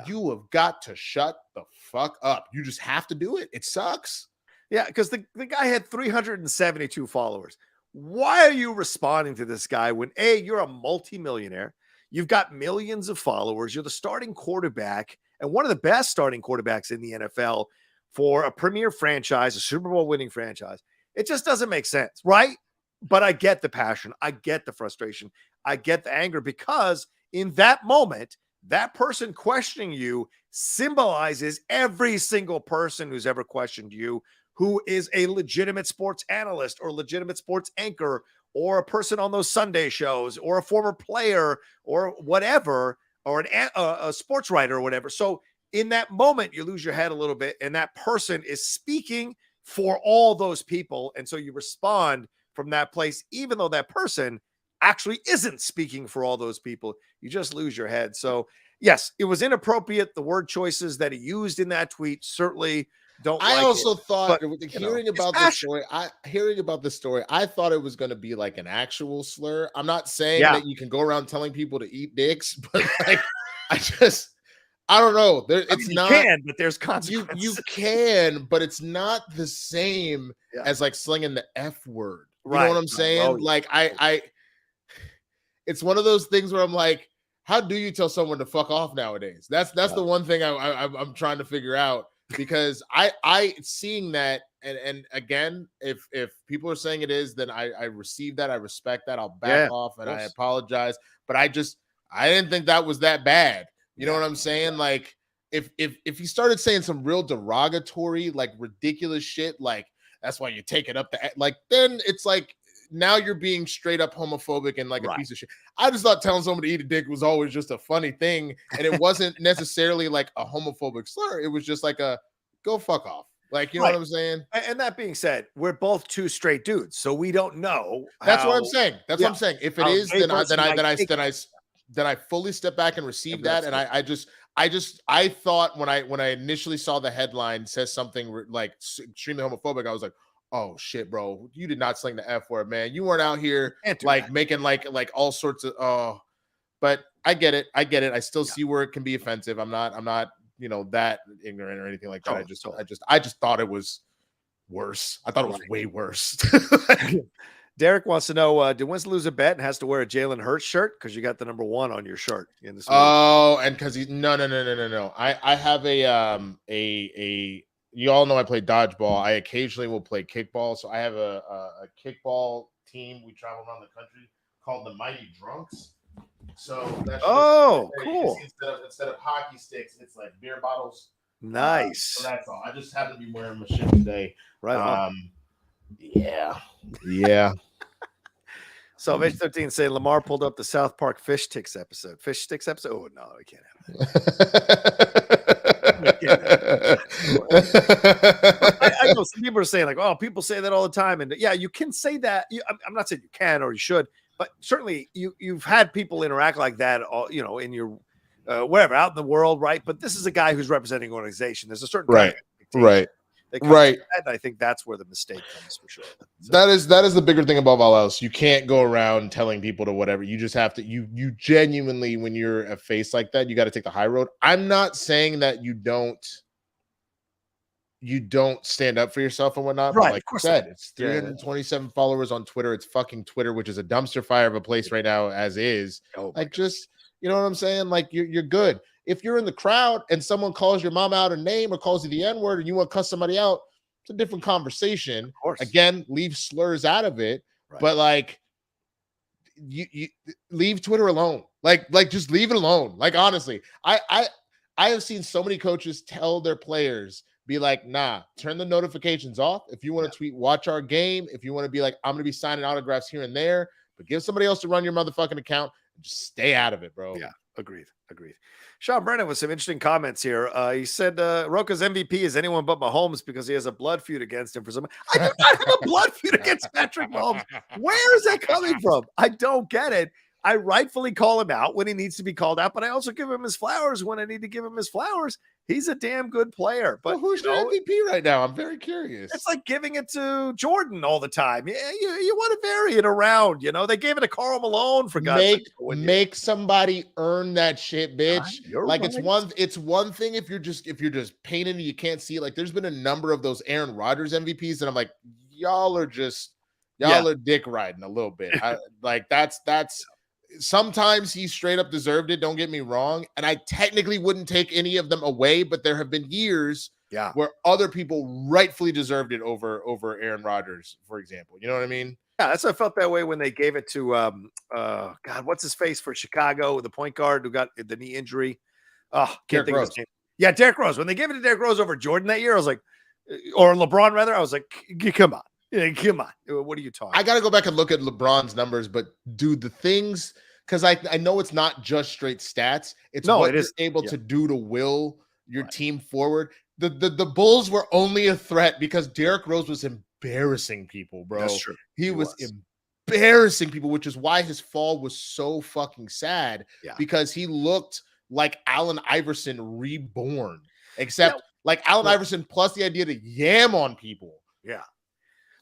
you have got to shut the fuck up. You just have to do it. It sucks. Yeah, because the guy had 372 followers. Why are you responding to this guy when A, you're a multimillionaire, you've got millions of followers, you're the starting quarterback and one of the best starting quarterbacks in the NFL for a premier franchise, a Super Bowl winning franchise? It just doesn't make sense, right? But I get the passion. I get the frustration. I get the anger, because in that moment, that person questioning you symbolizes every single person who's ever questioned you, who is a legitimate sports analyst or legitimate sports anchor or a person on those Sunday shows or a former player or whatever, or a sports writer or whatever. So in that moment, you lose your head a little bit, and that person is speaking for all those people. And so you respond from that place, even though that person actually isn't speaking for all those people. You just lose your head. So yes, it was inappropriate. The word choices that he used in that tweet certainly don't. I like also it, thought but, hearing about the story, I thought it was going to be like an actual slur. I'm not saying that you can go around telling people to eat dicks, but like, I don't know. But there's consequences. You can, but it's not the same as like slinging the F word. You know what I'm saying? Like it's one of those things where I'm like, how do you tell someone to fuck off nowadays? That's the one thing I'm trying to figure out, because I seeing that, and again, if people are saying it is, then I receive that, I respect that, I'll back off, and I apologize. But I didn't think that was that bad. You know what I'm saying? Like, if he started saying some real derogatory, like ridiculous shit, like that's why you take it up the, like, then it's like, now you're being straight up homophobic and like a piece of shit. I just thought telling someone to eat a dick was always just a funny thing. And it wasn't necessarily like a homophobic slur. It was just like a go fuck off. Like, you know what I'm saying? And that being said, we're both two straight dudes, so we don't know. That's what I'm saying. That's what I'm saying. If it is, then I fully step back and receive that. And I thought when I initially saw the headline says something like extremely homophobic, I was like, oh shit, bro, you did not sling the F word, man. You weren't out here like making like all sorts of but I get it. I still see where it can be offensive. I'm not, you know, that ignorant or anything like that. I just thought it was worse. I thought it was way worse. Derek wants to know, did Winston lose a bet and has to wear a Jalen Hurts shirt because you got the number 1 on your shirt in this movie? Oh, and because he's no. I have a you all know I play dodgeball. I occasionally will play kickball. So I have a kickball team. We travel around the country called the Mighty Drunks. So that's cool. Instead of hockey sticks, it's like beer bottles. Nice. So that's all. I just happen to be wearing my shit today. Right on. Yeah. So Mitch 13 saying Lamar pulled up the South Park fish sticks episode. Fish sticks episode? Oh no, I can't have it. I know some people are saying like, oh, people say that all the time, and yeah, you can say that. I'm not saying you can or you should, but certainly you've had people interact like that, you know, in your wherever out in the world, right? But this is a guy who's representing an organization. There's a certain kind of right. And I think that's where the mistake comes for sure. So. That is the bigger thing above all else. You can't go around telling people to whatever. You just have to. You genuinely, when you're a face like that, you got to take the high road. I'm not saying that you don't stand up for yourself and whatnot. Right. But like I said, it's 327 followers on Twitter. It's fucking Twitter, which is a dumpster fire of a place right now as is. Just, you know what I'm saying? Like you're good. If you're in the crowd and someone calls your mom out a name or calls you the N-word and you want to cuss somebody out, it's a different conversation. Of course. Again, leave slurs out of it, but like you leave Twitter alone. Like just leave it alone. Like honestly, I have seen so many coaches tell their players, be like, nah, turn the notifications off. If you want to tweet, watch our game. If you want to be like, I'm going to be signing autographs here and there, but give somebody else to run your motherfucking account. Just stay out of it, bro. Yeah, agreed. Sean Brennan with some interesting comments here. He said Rocha's MVP is anyone but Mahomes because he has a blood feud against him for some. I do not have a blood feud against Patrick Mahomes. Where is that coming from? I don't get it. I rightfully call him out when he needs to be called out, but I also give him his flowers when I need to give him his flowers. He's a damn good player. But who's your MVP right now? I'm very curious. It's like giving it to Jordan all the time. Yeah, you want to vary it around. You know, they gave it to Karl Malone for God's sake. Make somebody earn that shit, bitch. Like right. It's one thing if you're just painted and you can't see it. Like there's been a number of those Aaron Rodgers MVPs that I'm like, y'all are dick riding a little bit. That's. Sometimes he straight up deserved it. Don't get me wrong. And I technically wouldn't take any of them away, but there have been years where other people rightfully deserved it over Aaron Rodgers, for example. You know what I mean? Yeah, that's what I felt that way when they gave it to God, what's his face for Chicago, the point guard who got the knee injury. Oh, can't think of his name. Yeah, Derrick Rose. When they gave it to Derrick Rose over Jordan that year, I was like, or LeBron rather, I was like, come on. Yeah, come on. What are you talking? I got to go back and look at LeBron's numbers, but dude, the things, because I know it's not just straight stats. It's what you're able to do to will your team forward. The Bulls were only a threat because Derrick Rose was embarrassing people, bro. That's true. He was embarrassing people, which is why his fall was so fucking sad because he looked like Allen Iverson reborn, except like Allen Iverson plus the idea to yam on people. Yeah.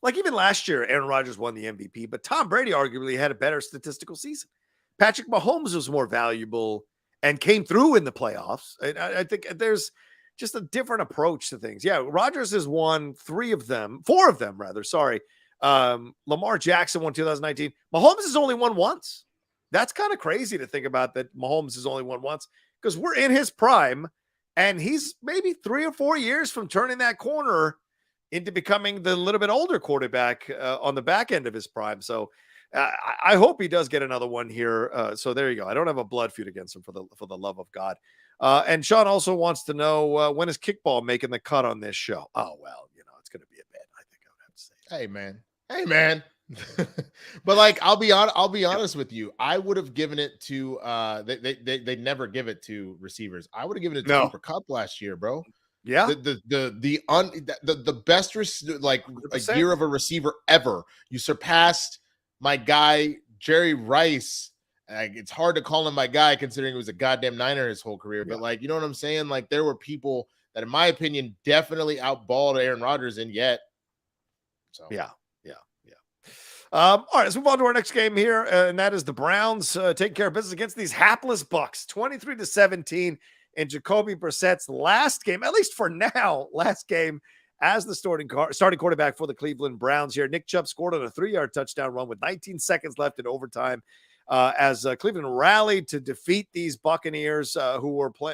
Like even last year, Aaron Rodgers won the MVP, but Tom Brady arguably had a better statistical season. Patrick Mahomes was more valuable and came through in the playoffs. I think there's just a different approach to things. Yeah, Rodgers has won four of them. Sorry. Lamar Jackson won 2019. Mahomes has only won once. That's kind of crazy to think about, that Mahomes has only won once, because we're in his prime and he's maybe 3 or 4 years from turning that corner into becoming the little bit older quarterback on the back end of his prime. So I hope he does get another one here. So there you go. I don't have a blood feud against him, for the love of God. And Sean also wants to know, when is kickball making the cut on this show? Oh, well, it's going to be a bit, I think I would have to say. Hey, man. But like, I'll be honest with you. I would have given it to they never give it to receivers. I would have given it to Cooper Kupp last year, bro. Yeah. The best like 100%. A year of a receiver ever. You surpassed my guy Jerry Rice. It's hard to call him my guy considering he was a goddamn Niner his whole career. But like, you know what I'm saying? Like, there were people that, in my opinion, definitely outballed Aaron Rodgers in yet. So yeah. All right, let's move on to our next game here, and that is the Browns taking care of business against these hapless Bucs, 23-17 in Jacoby Brissett's last game, at least for now, as the starting quarterback for the Cleveland Browns here. Nick Chubb scored on a 3-yard touchdown run with 19 seconds left in overtime, as Cleveland rallied to defeat these Buccaneers who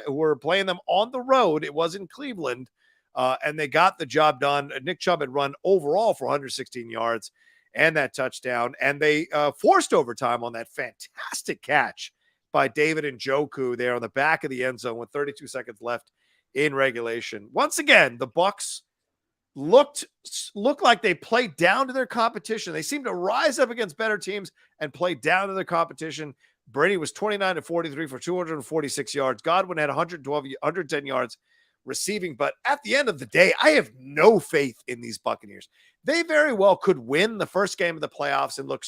were playing them on the road. It was in Cleveland, and they got the job done. Nick Chubb had run overall for 116 yards and that touchdown, and they forced overtime on that fantastic catch by David Njoku there on the back of the end zone with 32 seconds left in regulation. Once again, the Bucs looked like they played down to their competition. They seemed to rise up against better teams and play down to their competition. Brady was 29-43 for 246 yards. Godwin had 110 yards receiving. But at the end of the day, I have no faith in these Buccaneers. They very well could win the first game of the playoffs and look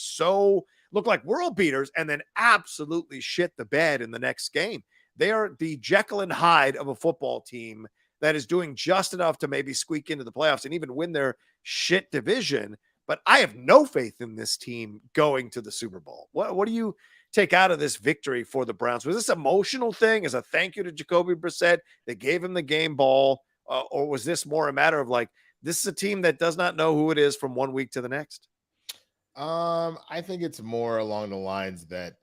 like world beaters, and then absolutely shit the bed in the next game. They are the Jekyll and Hyde of a football team that is doing just enough to maybe squeak into the playoffs and even win their shit division. But I have no faith in this team going to the Super Bowl. What do you take out of this victory for the Browns? Was this emotional thing as a thank you to Jacoby Brissett? They gave him the game ball, or was this more a matter of like, this is a team that does not know who it is from one week to the next? I think it's more along the lines that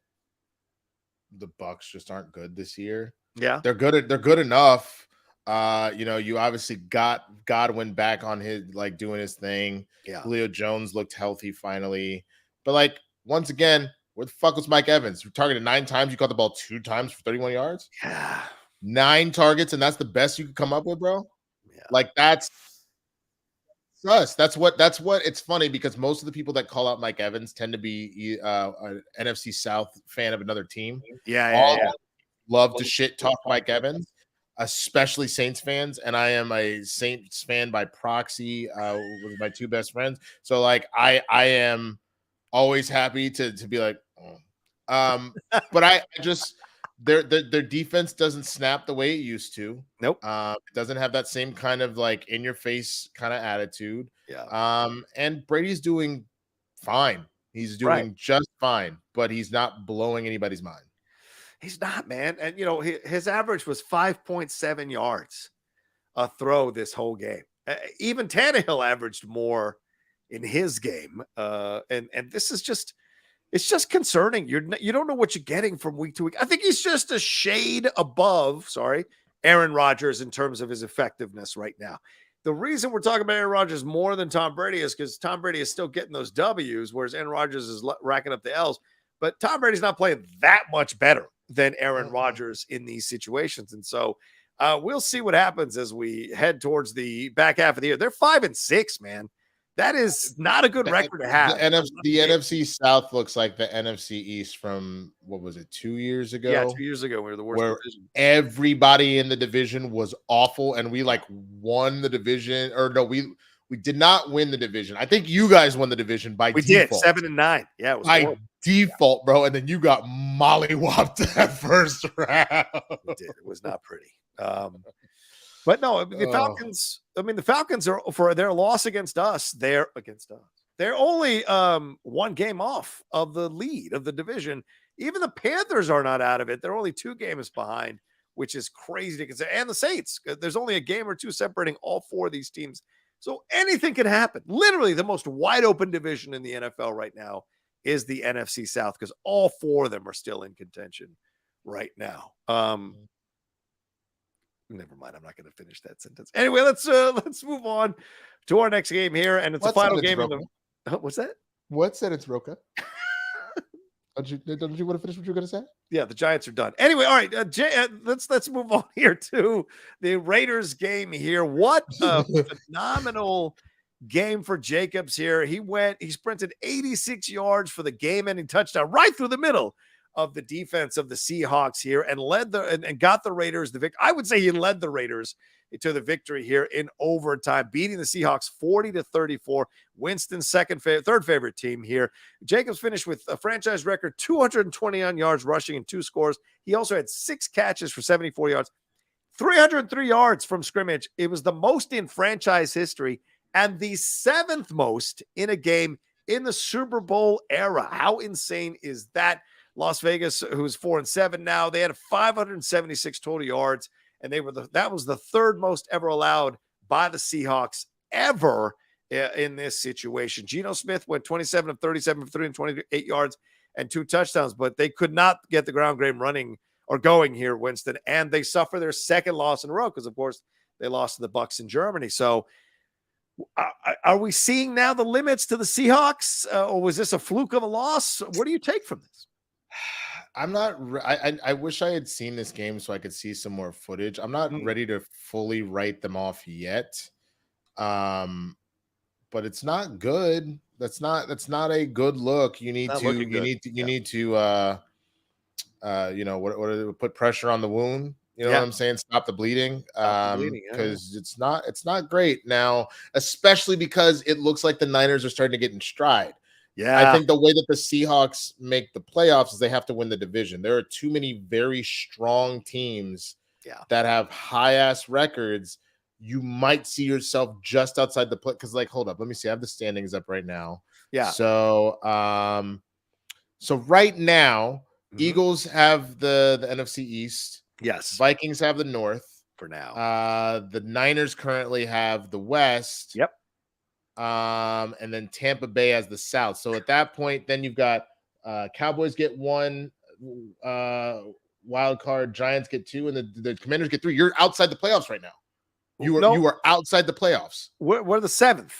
the Bucs just aren't good this year. Yeah, they're good enough. You obviously got Godwin back on his, like, doing his thing. Yeah, Julio Jones looked healthy finally, but like, once again, where the fuck was Mike Evans? You targeted 9 times, you caught the ball 2 times for 31 yards. Yeah, 9 targets, and that's the best you could come up with, bro. Yeah, like that's us. That's what. It's funny because most of the people that call out Mike Evans tend to be an NFC South fan of another team. Yeah. Love to shit talk Mike Evans, especially Saints fans, and I am a Saints fan by proxy with my 2 best friends. So like, I am always happy to be like, but I just their defense doesn't snap the way it used to. Nope. It doesn't have that same kind of like in your face kind of attitude. Yeah. And Brady's doing fine. He's doing just fine, but he's not blowing anybody's mind. He's not, man. And his average was 5.7 yards a throw this whole game. Even Tannehill averaged more in his game. And this is just, it's just concerning. You don't know what you're getting from week to week. I think he's just a shade above, Aaron Rodgers in terms of his effectiveness right now. The reason we're talking about Aaron Rodgers more than Tom Brady is because Tom Brady is still getting those W's, whereas Aaron Rodgers is racking up the L's. But Tom Brady's not playing that much better than Aaron Rodgers in these situations. And so we'll see what happens as we head towards the back half of the year. They're 5-6, man. That is not a good record to have. The NFC South looks like the NFC East from, what was it, 2 years ago? Yeah, 2 years ago we were the worst division. Everybody in the division was awful, and we like won the division. Or no, we did not win the division. I think you guys won the division by default. We did 7-9. Yeah, it was by default, bro. And then you got mollywopped that first round. We did. It was not pretty. But no, the Falcons. I mean, the Falcons are, for their loss against us. They're only 1 game off of the lead of the division. Even the Panthers are not out of it. They're only 2 games behind, which is crazy to consider. And the Saints. There's only a game or 2 separating all 4 of these teams. So anything can happen. Literally the most wide open division in the NFL right now. is the NFC South, because all four of them are still in contention right now. Never mind. I'm not going to finish that sentence. Anyway, let's move on to our next game here, and it's the final game in the. What's that? What said it's Rocha? Don't you want to finish what you're going to say? Yeah, the Giants are done. Anyway, all right. Let's move on here to the Raiders game here. What a phenomenal game for Jacobs here. He sprinted 86 yards for the game-ending touchdown right through the middle of the defense of the Seahawks here, and got the Raiders the victory. I would say he led the Raiders to the victory here in overtime, beating the Seahawks 40-34. Winston's third favorite team here. Jacobs finished with a franchise record 229 yards rushing and 2 scores. He also had 6 catches for 74 yards, 303 yards from scrimmage. It was the most in franchise history and the 7th most in a game in the Super Bowl era. How insane is that? Las Vegas, who's 4-7 now, they had 576 total yards, and that was the 3rd most ever allowed by the Seahawks ever in this situation. Geno Smith went 27 of 37 for 328 yards and 2 touchdowns, but they could not get the ground game running or going here, Winston, and they suffer their 2nd loss in a row because, of course, they lost to the Bucs in Germany. So are we seeing now the limits to the Seahawks, or was this a fluke of a loss? What do you take from this? I'm not. I wish I had seen this game so I could see some more footage. I'm not ready to fully write them off yet, but it's not good. That's not a good look. You need to put pressure on the wound. You know what I'm saying? Stop the bleeding. Because it's not great now, especially because it looks like the Niners are starting to get in stride. Yeah, I think the way that the Seahawks make the playoffs is they have to win the division. There are too many very strong teams that have high-ass records. You might see yourself just outside the play. Because, hold up. Let me see. I have the standings up right now. Yeah. So right now, Eagles have the NFC East. Yes. Vikings have the North. For now. The Niners currently have the West. Yep. And then Tampa Bay has the South. So at that point, then you've got Cowboys get 1 wild card, Giants get 2, and the Commanders get 3. You're outside the playoffs right now. You are outside the playoffs. We're the 7th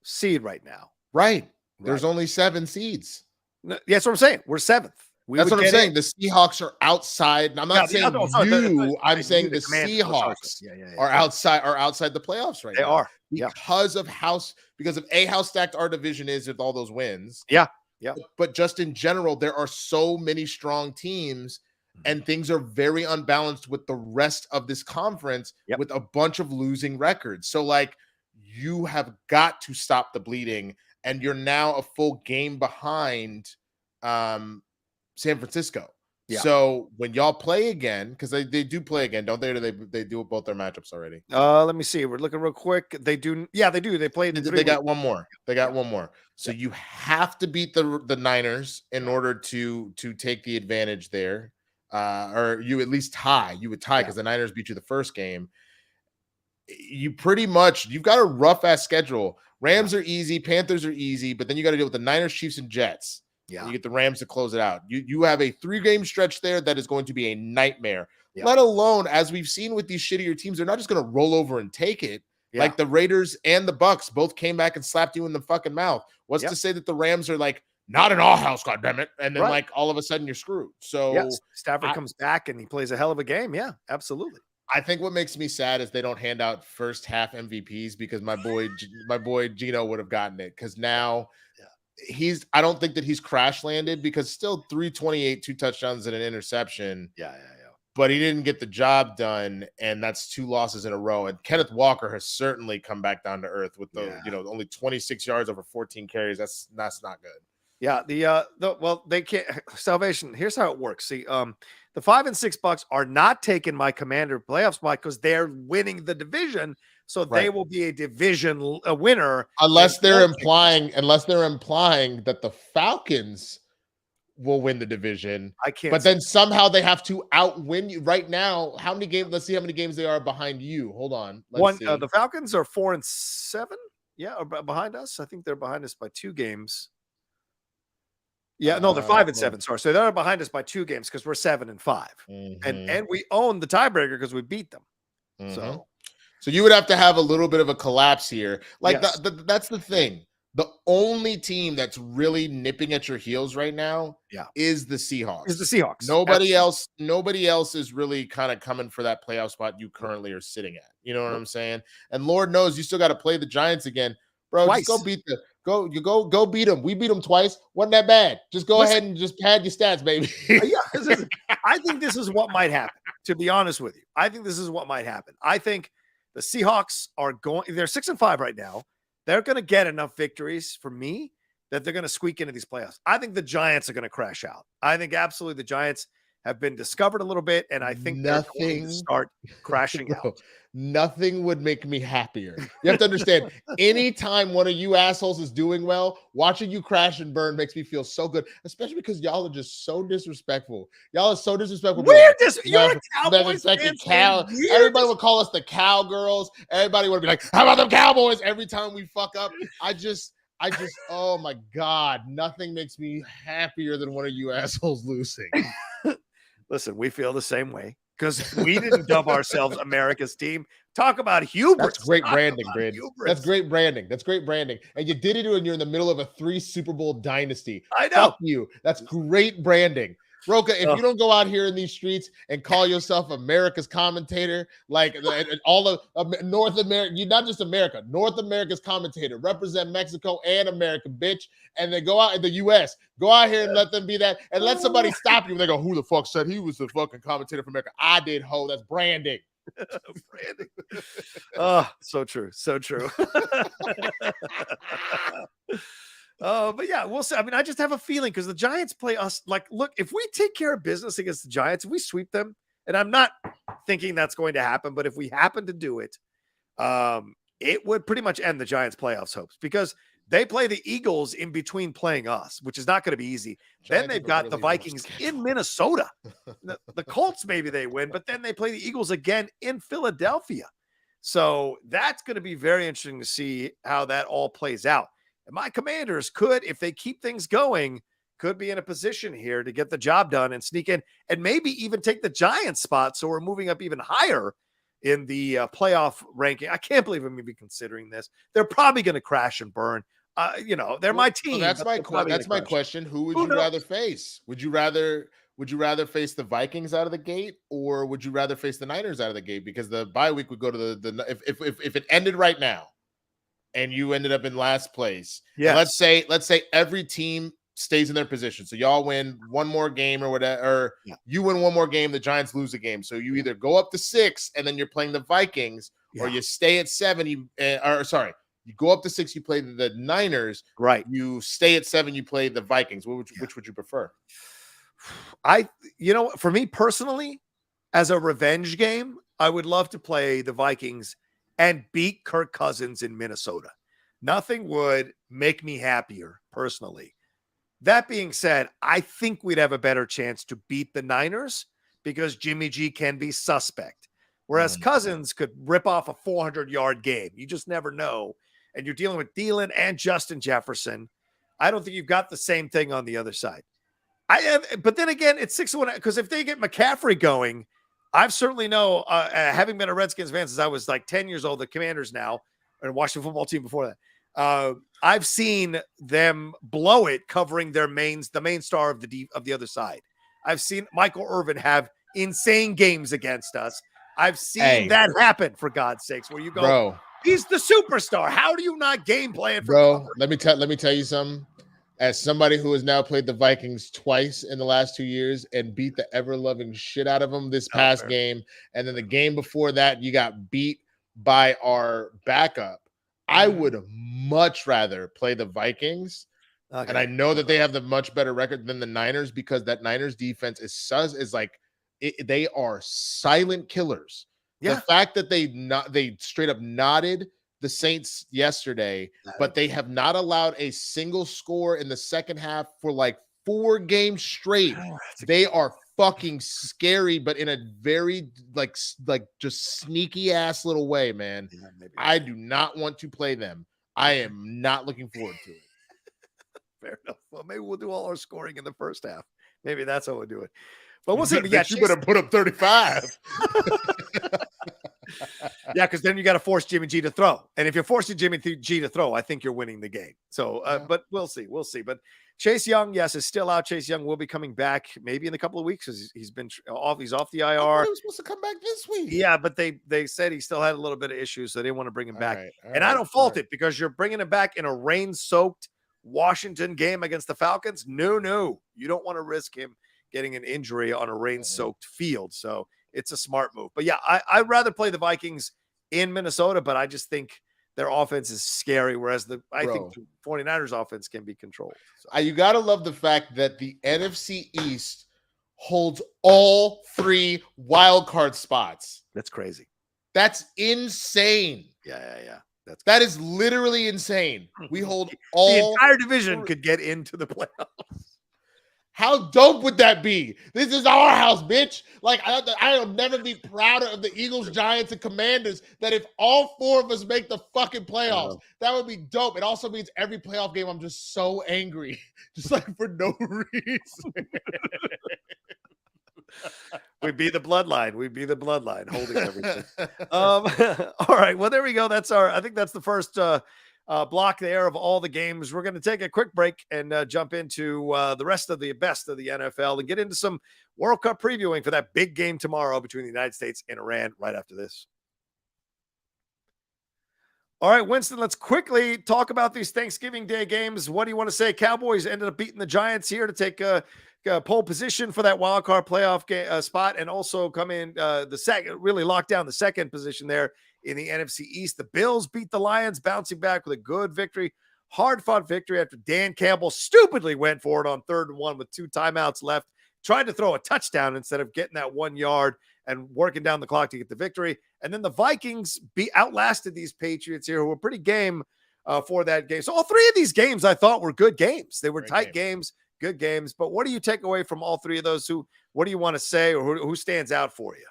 seed right now. Right. There's only 7 seeds. No, that's what I'm saying. We're 7th. That's what I'm saying. The Seahawks are outside. I'm not saying I'm saying the Seahawks are outside the playoffs right now. They are. Because of how stacked our division is with all those wins. Yeah. Yeah. But just in general, there are so many strong teams and things are very unbalanced with the rest of this conference with a bunch of losing records. So you have got to stop the bleeding, and you're now a full game behind San Francisco. Yeah. So when y'all play again, because they do play again, don't they? Or they do both their matchups already. Let me see. We're looking real quick. They do. Yeah, they do. They played. They got one more. They got one more. So you have to beat the Niners in order to take the advantage there, or you at least tie. You would tie because the Niners beat you the first game. You've got a rough ass schedule. Rams are easy. Panthers are easy, but then you got to deal with the Niners, Chiefs, and Jets. Yeah, you get the Rams to close it out. You have a 3-game stretch there that is going to be a nightmare. Yeah. Let alone, as we've seen with these shittier teams, they're not just going to roll over and take it. Yeah. Like the Raiders and the Bucs both came back and slapped you in the fucking mouth. What's to say that the Rams are not in our house, goddammit, and then all of a sudden you're screwed. So Stafford comes back and he plays a hell of a game. Yeah, absolutely. I think what makes me sad is they don't hand out first half MVPs because my boy Geno would have gotten it because now. I don't think that he's crash landed because still 328, 2 touchdowns and an interception. Yeah. But he didn't get the job done, and that's 2 losses in a row. And Kenneth Walker has certainly come back down to earth with only 26 yards over 14 carries. That's not good. Yeah, they can't salvation. Here's how it works. See, the 5 and 6 Bucs are not taking my Commander playoff spot because they're winning the division. So they will be a division winner unless they're implying that the Falcons will win the division. I can't. But then somehow they have to outwin you. Right now, how many games? Let's see how many games they are behind you. Hold on. The Falcons are 4-7. Yeah, behind us. I think they're behind us by 2 games. Yeah, no, they're 5-7. Sorry, so they're behind us by 2 games because we're 7-5, and we own the tiebreaker because we beat them. So you would have to have a little bit of a collapse here. Like yes. that's the thing. The only team that's really nipping at your heels right now is the Seahawks. Nobody else is really kind of coming for that playoff spot you currently are sitting at. You know what I'm saying? And Lord knows you still got to play the Giants again. Bro, Twice. Just go beat them. We beat them twice. Wasn't that bad? Just go ahead and just pad your stats, baby. I think this is what might happen, to be honest with you. I think this is what might happen. I think the Seahawks they're 6-5 right now. They're going to get enough victories for me that they're going to squeak into these playoffs. I think the Giants are going to crash out. I think absolutely the Giants have been discovered a little bit, and I think they're going to start crashing out. Nothing would make me happier. You have to understand, anytime one of you assholes is doing well, watching you crash and burn makes me feel so good, especially because y'all are just so disrespectful. Y'all are so disrespectful. You're a Cowboys fan. Everybody would call us the Cowgirls. Everybody would be like, how about them Cowboys? Every time we fuck up, I just, oh my God, nothing makes me happier than one of you assholes losing. Listen, we feel the same way because we didn't dub ourselves America's team. Talk about hubris. That's great branding, Brandon. That's great branding. And you did it when you're in the middle of a 3 Super Bowl dynasty. I know. Fuck you. That's great branding. Rocha, if you don't go out here in these streets and call yourself America's commentator, like all of North America, you're not just America, North America's commentator, represent Mexico and America, bitch, and then go out in the U.S., go out here and let them be that, and let somebody stop you and they go, who the fuck said he was the fucking commentator for America? I did, ho. That's branding. Branding. Oh, so true. So true. But yeah, we'll see. I mean, I just have a feeling because the Giants play us look, if we take care of business against the Giants, if we sweep them, and I'm not thinking that's going to happen, but if we happen to do it, it would pretty much end the Giants' playoffs hopes because they play the Eagles in between playing us, which is not going to be easy. Then they've got the Vikings in Minnesota. The Colts, maybe they win, but then they play the Eagles again in Philadelphia. So that's going to be very interesting to see how that all plays out. And my Commanders could, if they keep things going, could be in a position here to get the job done and sneak in and maybe even take the Giants spot. So we're moving up even higher in the playoff ranking. I can't believe I'm even considering this. They're probably going to crash and burn. They're my team. Well, that's my question. Who would you rather face? Would you rather face the Vikings out of the gate, or would you rather face the Niners out of the gate? Because the bye week would go to the if it ended right now, and you ended up in last place. Yeah. Let's say every team stays in their position. So y'all win one more game or whatever, or you win one more game, the Giants lose a game. So you either go up to 6 and then you're playing the Vikings, or you stay at 7. You go up to 6, you play the Niners. Right. You stay at 7, you play the Vikings. Which would you prefer? For me personally, as a revenge game, I would love to play the Vikings and beat Kirk Cousins in Minnesota. Nothing would make me happier personally. That being said, I think we'd have a better chance to beat the Niners because Jimmy G can be suspect, whereas Cousins could rip off a 400-yard game. You just never know. And you're dealing with Thielen and Justin Jefferson. I don't think you've got the same thing on the other side. But then again, it's 6-1 because if they get McCaffrey going, I've certainly having been a Redskins fan since I was like 10 years old, the Commanders now, and Washington football team before that. I've seen them blow it covering the main star of the other side. I've seen Michael Irvin have insane games against us. I've seen that happen, for God's sakes, where you go, bro, he's the superstar. How do you not game plan for cover? Let me tell you something. As somebody who has now played the Vikings twice in the last 2 years and beat the ever-loving shit out of them this past game, and then the game before that, you got beat by our backup. I would much rather play the Vikings, and I know that they have the much better record than the Niners because that Niners defense they are silent killers. Yeah. The fact that they straight up knotted the Saints yesterday, but they have not allowed a single score in the second half for like 4 games straight. They are fucking scary, but in a very like just sneaky ass little way, man. I do not want to play them. I am not looking forward to it. Fair enough. Well, maybe we'll do all our scoring in the first half. Maybe that's how we'll do it. But we'll see. Yeah, you better put up 35. Yeah, because then you got to force Jimmy G to throw. And if you're forcing Jimmy G to throw, I think you're winning the game. So, but we'll see. We'll see. But Chase Young, yes, is still out. Chase Young will be coming back maybe in a couple of weeks because he's been off. He's off the IR. I thought he was supposed to come back this week. Yeah, but they said he still had a little bit of issues, so they didn't want to bring him back. All I don't fault it because you're bringing him back in a rain-soaked Washington game against the Falcons. No, you don't want to risk him getting an injury on a rain-soaked field. So it's a smart move. But yeah, I'd rather play the Vikings in Minnesota, but I just think their offense is scary, whereas I think the 49ers offense can be controlled. So. You got to love the fact that the NFC East holds all 3 wild card spots. That's crazy. That's insane. Yeah. That is literally insane. We hold all the entire division could get into the playoffs. How dope would that be? This is our house, bitch. Like, I'll never be prouder of the Eagles, Giants, and Commanders that if all 4 of us make the fucking playoffs, that would be dope. It also means every playoff game I'm just so angry, just like for no reason. We'd be the bloodline holding everything. All right. Well, there we go. I think that's the first block there of all the games. We're going to take a quick break and jump into the rest of the best of the NFL and get into some World Cup previewing for that big game tomorrow between the United States and Iran right after this. All right, Winston, let's quickly talk about these Thanksgiving Day games. What do you want to say? Cowboys ended up beating the Giants here to take a pole position for that wild card playoff spot and also come in the second, really lock down the second position there in the NFC East. The Bills beat the Lions, bouncing back with a good victory, hard-fought victory after Dan Campbell stupidly went for it on 3rd and 1 with 2 timeouts left, tried to throw a touchdown instead of getting that 1 yard and working down the clock to get the victory. And then the Vikings outlasted these Patriots here, who were pretty game for that game. So all 3 of these games I thought were good games. They were tight games, good games. But what do you take away from all 3 of those? What do you want to say, or who stands out for you?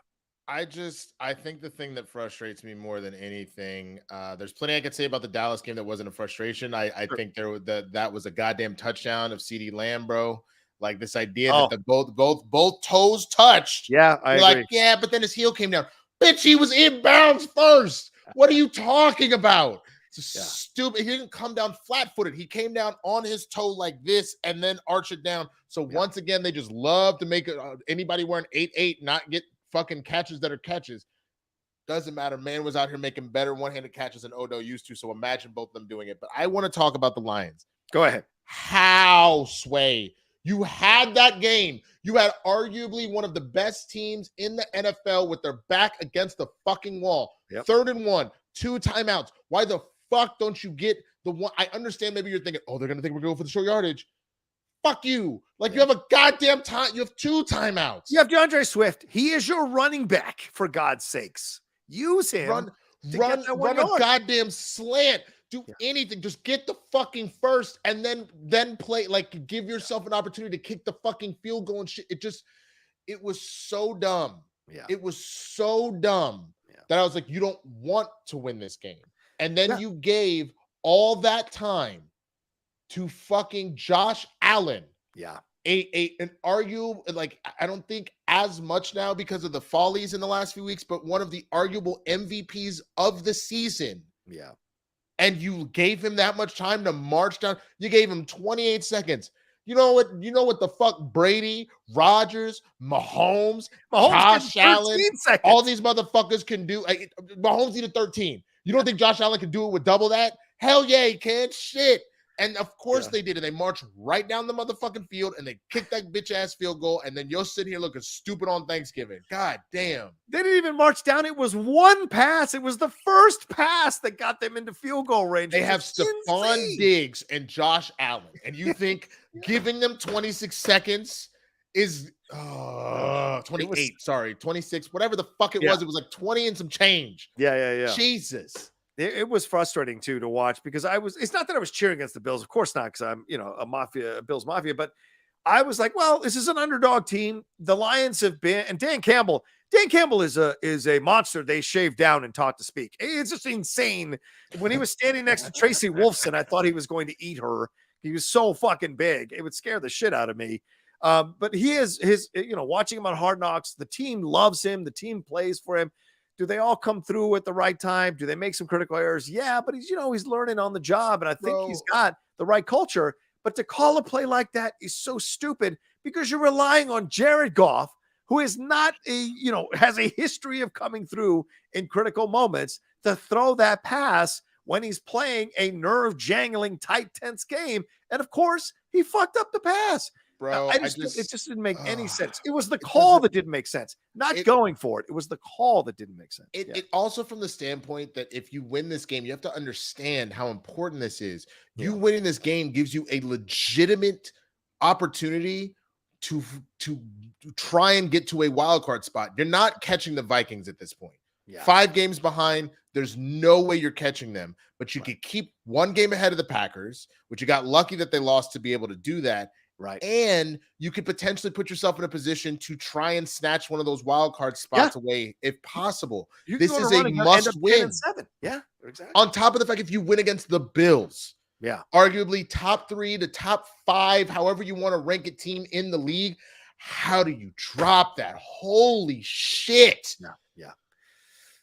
I think the thing that frustrates me more than anything, there's plenty I could say about the Dallas game that wasn't a frustration. I think that was a goddamn touchdown of CeeDee Lamb, bro. Like this idea that both toes touched. Yeah, I agree. Like, yeah, but then his heel came down. Bitch, he was inbounds first. What are you talking about? It's stupid. He didn't come down flat-footed. He came down on his toe like this and then arch it down. So once again, they just love to make anybody wearing 8-8 not get fucking catches that are catches. Doesn't matter. Man was out here making better one-handed catches than Odo used to. So imagine both of them doing it. But I want to talk about the Lions. Go ahead. How, Sway? You had that game. You had arguably one of the best teams in the NFL with their back against the fucking wall. Yep. 3rd and 1, 2 timeouts. Why the fuck don't you get the one? I understand maybe you're thinking, they're going to think we're going for the short yardage. Fuck you. Like you have a goddamn time. You have 2 timeouts. You have DeAndre Swift. He is your running back, for God's sakes. Use him. Run a goddamn slant. Do anything. Just get the fucking first and then play. Like give yourself an opportunity to kick the fucking field goal and shit. It was so dumb. Yeah. It was so dumb that I was like, you don't want to win this game. And then you gave all that time to fucking Josh Allen. Yeah. An arguable, like, I don't think as much now because of the follies in the last few weeks, but one of the arguable MVPs of the season. Yeah. And you gave him that much time to march down. You gave him 28 seconds. You know what the fuck Brady, Rodgers, Mahomes Josh Allen, all these motherfuckers can do. Mahomes needed 13. You don't think Josh Allen can do it with double that? Hell yeah, he can. Shit. And of course they did it. They marched right down the motherfucking field and they kicked that bitch ass field goal. And then you're sitting here looking stupid on Thanksgiving. God damn. They didn't even march down. It was one pass. It was the first pass that got them into field goal range. They have Stephon Diggs and Josh Allen. And you think giving them 26 seconds is 28, 26, whatever the fuck it was. It was like 20 and some change. Yeah. Jesus. It was frustrating too to watch because it's not that I was cheering against the Bills, of course not, because I'm, a Bills Mafia, but I was like, well, this is an underdog team. The Lions have been, and Dan Campbell is a monster they shaved down and taught to speak. It's just insane. When he was standing next to Tracy Wolfson, I thought he was going to eat her. He was so fucking big. It would scare the shit out of me. But he is watching him on Hard Knocks. The team loves him. The team plays for him. Do they all come through at the right time? Do they make some critical errors? Yeah, but he's learning on the job. And I think he's got the right culture. But to call a play like that is so stupid because you're relying on Jared Goff, who is not has a history of coming through in critical moments, to throw that pass when he's playing a nerve-jangling, tight, tense game. And of course, he fucked up the pass. Bro, it just didn't make any sense. It was the call that didn't make sense, not going for it. It was the call that didn't make sense. It also from the standpoint that if you win this game, you have to understand how important this is. You winning this game gives you a legitimate opportunity to try and get to a wild card spot. You're not catching the Vikings at this point. 5 games behind. There's no way you're catching them, but you could keep 1 game ahead of the Packers, which you got lucky that they lost to be able to do that. Right. And you could potentially put yourself in a position to try and snatch one of those wild card spots away if possible. This is a must win. Yeah, exactly. On top of the fact, if you win against the Bills, arguably top 3 to top 5, however you want to rank a team in the league, how do you drop that? Holy shit.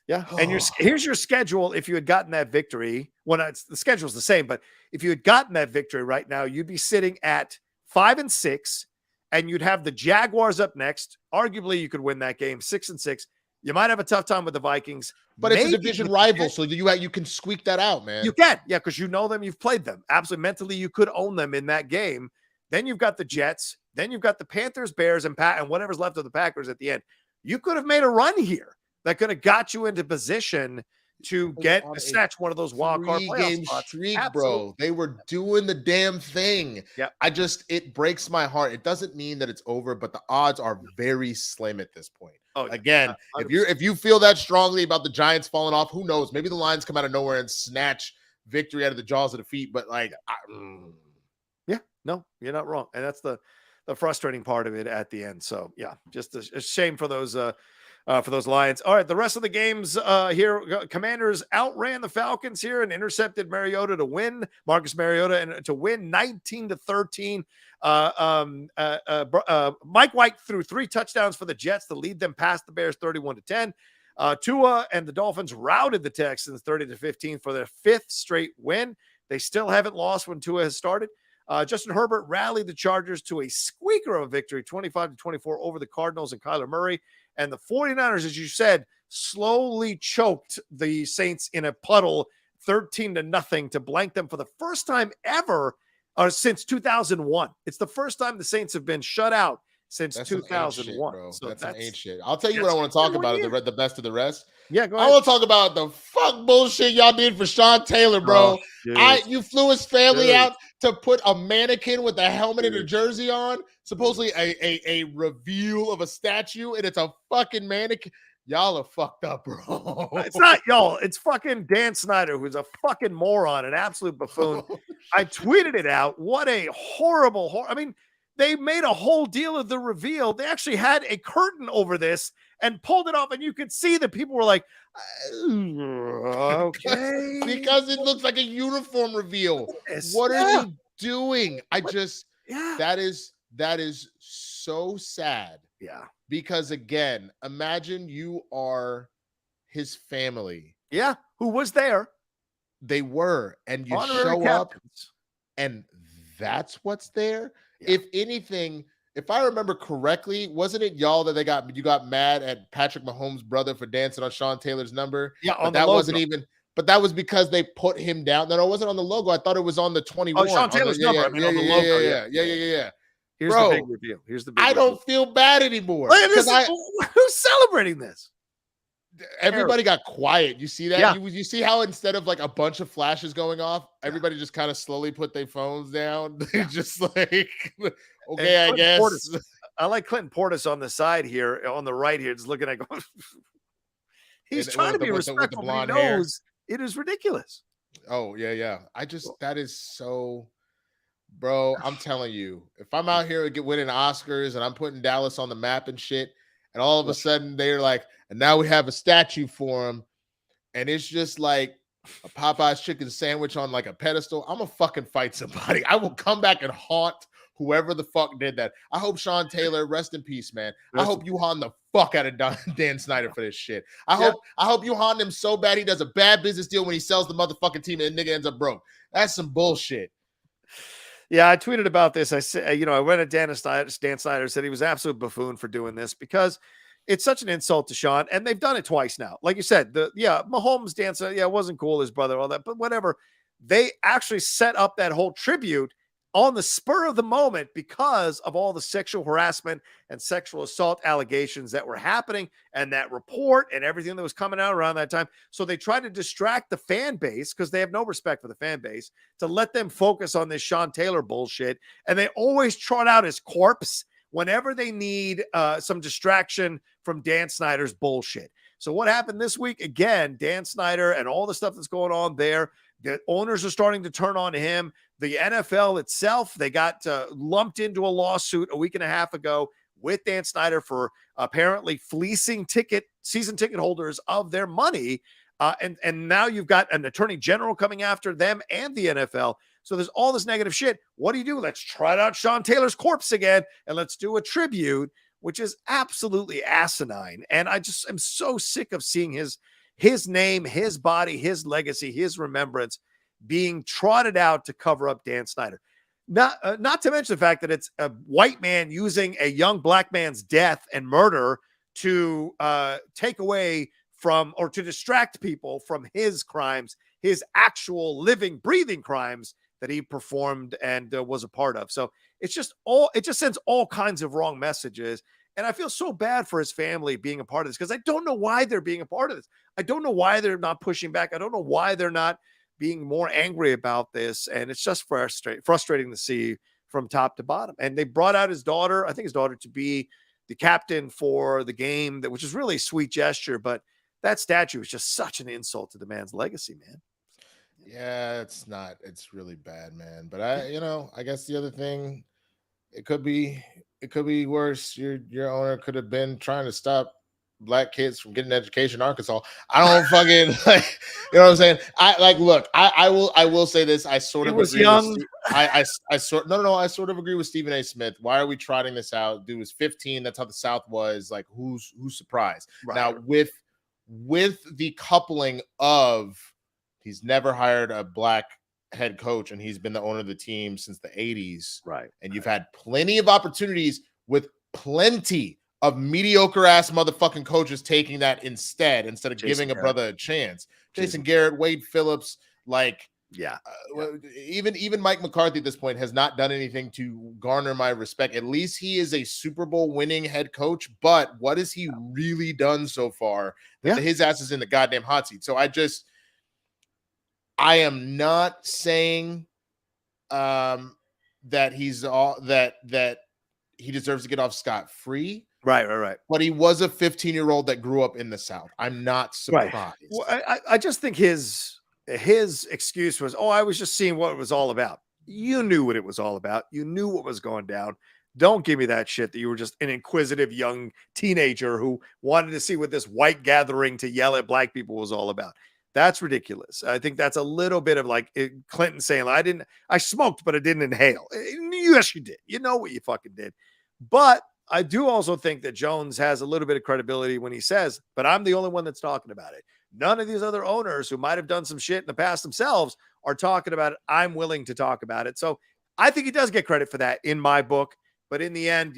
Yeah. And here's your schedule. If you had gotten that victory, the schedule's the same, but if you had gotten that victory right now, you'd be sitting at 5-6, and you'd have the Jaguars up next. Arguably, you could win that game 6-6. You might have a tough time with the Vikings, but it's a division rival, so you can squeak that out, man. You can, because you know them, you've played them. Absolutely, mentally, you could own them in that game. Then you've got the Jets. Then you've got the Panthers, Bears, and whatever's left of the Packers at the end. You could have made a run here that could have got you into position to snatch one of those wild card playoff spots. Streak, bro. They were doing the damn thing. Yeah. It breaks my heart. It doesn't mean that it's over, but the odds are very slim at this point. Oh, again, if you feel that strongly about the Giants falling off, who knows? Maybe the Lions come out of nowhere and snatch victory out of the jaws of defeat. But no, you're not wrong, and that's the frustrating part of it at the end. So just a shame for those Lions. All right, the rest of the games here, Commanders outran the Falcons here and intercepted Mariota to win. Marcus Mariota and to win 19-13. Mike White threw 3 touchdowns for the Jets to lead them past the Bears 31-10. Tua and the Dolphins routed the Texans 30-15 for their 5th straight win. They still haven't lost when Tua has started. Justin Herbert rallied the Chargers to a squeaker of a victory, 25-24 over the Cardinals and Kyler Murray. And the 49ers, as you said, slowly choked the Saints in a puddle, 13-0 to blank them for the first time ever since 2001. It's the first time the Saints have been shut out since 2001. Shit, so that's some ain't shit. I'll tell you what I want to talk about, the best of the rest. Yeah, go ahead. I want to talk about the fuck bullshit y'all did for Sean Taylor, bro. You flew his family out to put a mannequin with a helmet and a jersey on, supposedly a reveal of a statue, and it's a fucking mannequin. Y'all are fucked up, bro. It's not y'all. It's fucking Dan Snyder, who's a fucking moron, an absolute buffoon. I tweeted it out. What a horrible. I mean, they made a whole deal of the reveal. They actually had a curtain over this and pulled it off, and you could see that people were like, okay. Because it looks like a uniform reveal. What are you doing? That is so sad. Yeah. Because again, imagine you are his family. Yeah. Who was there? They were. And you honorary show captains. up and that's what's there. Yeah. If anything, if I remember correctly, wasn't it y'all that you got mad at Patrick Mahomes' brother for dancing on Sean Taylor's number? Yeah, but that wasn't even. But that was because they put him down. No, it wasn't on the logo. I thought it was on the 21. Oh, Sean Taylor's number. On the logo. Yeah. Here's the big reveal. I don't feel bad anymore. Who's celebrating this? Everybody got quiet. You see that? Yeah. You see how instead of like a bunch of flashes going off, everybody just kind of slowly put their phones down. They're just like, okay, I guess. I like Clinton Portis on the side here, on the right here, just looking at going. He's trying to be respectful, but he knows it is ridiculous. Oh, yeah. That is so, bro, I'm telling you, if I'm out here winning Oscars and I'm putting Dallas on the map and shit, and all of a sudden they're like, and now we have a statue for him. And it's just like, a Popeye's chicken sandwich on like a pedestal, I'm gonna fucking fight somebody. I will come back and haunt whoever the fuck did that. I hope Sean Taylor, rest in peace, man. I hope you haunt the fuck out of Dan Snyder for this shit. I hope you haunt him so bad he does a bad business deal when he sells the motherfucking team and the nigga ends up broke. That's some bullshit. Yeah, I tweeted about this. I said, I went at Dan Snyder, said he was an absolute buffoon for doing this because it's such an insult to Sean, and they've done it twice now. Like you said, Mahomes dance, it wasn't cool, his brother, all that, but whatever. They actually set up that whole tribute on the spur of the moment because of all the sexual harassment and sexual assault allegations that were happening and that report and everything that was coming out around that time. So they tried to distract the fan base because they have no respect for the fan base to let them focus on this Sean Taylor bullshit. And they always trot out his corpse whenever they need some distraction from Dan Snyder's bullshit. So what happened this week? Again, Dan Snyder and all the stuff that's going on there, the owners are starting to turn on him. The NFL itself, they got lumped into a lawsuit a week and a half ago with Dan Snyder for apparently fleecing season ticket holders of their money. And now you've got an attorney general coming after them and the NFL. So there's all this negative shit. What do? Let's trot out Sean Taylor's corpse again, and let's do a tribute, which is absolutely asinine. And I just am so sick of seeing his name, his body, his legacy, his remembrance being trotted out to cover up Dan Snyder. Not to mention the fact that it's a white man using a young black man's death and murder to take away from or to distract people from his crimes, his actual living, breathing crimes that he performed and was a part of. So it just sends all kinds of wrong messages. And I feel so bad for his family being a part of this because I don't know why they're being a part of this. I don't know why they're not pushing back. I don't know why they're not being more angry about this. And it's just frustrating to see from top to bottom. And they brought out his daughter, I think his daughter, to be the captain for the game, which is really a sweet gesture. But that statue is just such an insult to the man's legacy, man. Yeah, it's really bad, man. But I guess the other thing, it could be worse. Your owner could have been trying to stop black kids from getting an education in Arkansas. I don't fucking like, you know what I'm saying? I will say this. I sort of agree. I sort of agree with Stephen A. Smith. Why are we trotting this out? Dude was 15. That's how the South was. Like, who's surprised? Right. Now with the coupling of he's never hired a black head coach and he's been the owner of the team since the 80s. Right. And you've had plenty of opportunities with plenty of mediocre ass motherfucking coaches taking that instead of giving a brother a chance. Jason Garrett, Wade Phillips, even Mike McCarthy at this point has not done anything to garner my respect. At least he is a Super Bowl winning head coach, but what has he really done so far? Yeah. His ass is in the goddamn hot seat. So I am not saying that he deserves to get off scot-free. Right. But he was a 15-year-old that grew up in the South. I'm not surprised. Right. Well, I just think his excuse was, I was just seeing what it was all about. You knew what it was all about. You knew what was going down. Don't give me that shit that you were just an inquisitive young teenager who wanted to see what this white gathering to yell at black people was all about. That's ridiculous. I think that's a little bit of like Clinton saying, I smoked, but I didn't inhale. Yes, you did. You know what you fucking did. But I do also think that Jones has a little bit of credibility when he says, but I'm the only one that's talking about it. None of these other owners who might have done some shit in the past themselves are talking about it. I'm willing to talk about it. So I think he does get credit for that in my book. But in the end,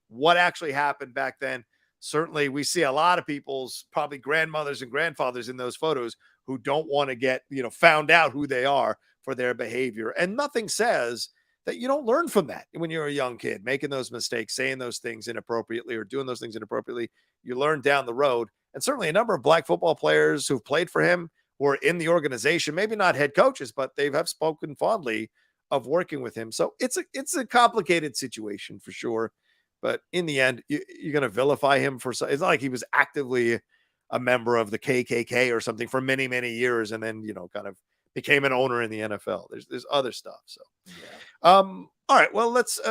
what actually happened back then, certainly we see a lot of people's probably grandmothers and grandfathers in those photos who don't want to get, found out who they are for their behavior. And nothing says that you don't learn from that when you're a young kid, making those mistakes, saying those things inappropriately or doing those things inappropriately. You learn down the road. And certainly a number of black football players who've played for him or in the organization, maybe not head coaches, but they have spoken fondly of working with him. So it's a complicated situation for sure. But in the end, you're going to vilify him for, it's not like he was actively a member of the KKK or something for many, many years. And then, kind of became an owner in the NFL. There's other stuff. So, all right, well, let's,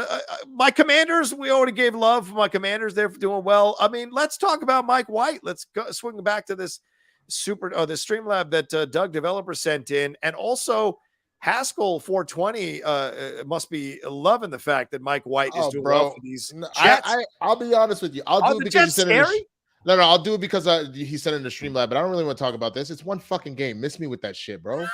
my Commanders, we already gave love. My Commanders, they're doing well. I mean, let's talk about Mike White. Let's go swing back to this the Streamlab that Doug developer sent in, and also Haskell 420 must be loving the fact that Mike White is doing well for these Jets. I'll be honest with you. I'll do it because you said it. No, I'll do it because he said it in the Streamlab, but I don't really want to talk about this. It's one fucking game. Miss me with that shit, bro.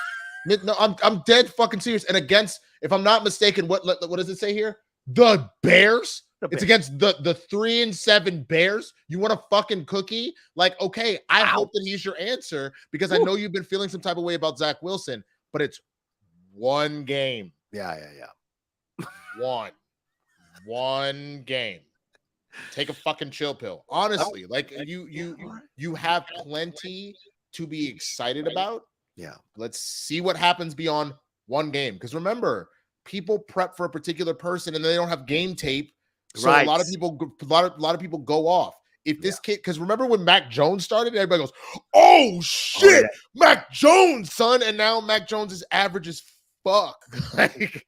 No, I'm dead fucking serious. And against, if I'm not mistaken, what does it say here? The Bears. It's against the 3-7 Bears. You want a fucking cookie? Like, okay, I hope that he's your answer because I know you've been feeling some type of way about Zach Wilson, but it's one game. Yeah. One game. Take a fucking chill pill. Honestly, like you have plenty to be excited about. Yeah. Let's see what happens beyond one game. Because remember, people prep for a particular person and they don't have game tape. So a lot of people go off. If this kid, because remember when Mac Jones started, everybody goes, "Oh shit, Mac Jones, son!" And now Mac Jones is average as fuck. Like,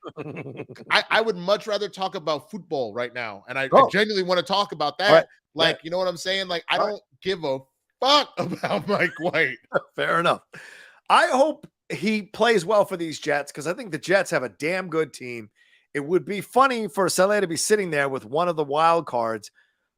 I would much rather talk about football right now, and I genuinely want to talk about that. Right. Like, you know what I'm saying? Like, I don't give a fuck about Mike White. Fair enough. I hope he plays well for these Jets because I think the Jets have a damn good team. It would be funny for Saleh to be sitting there with one of the wild cards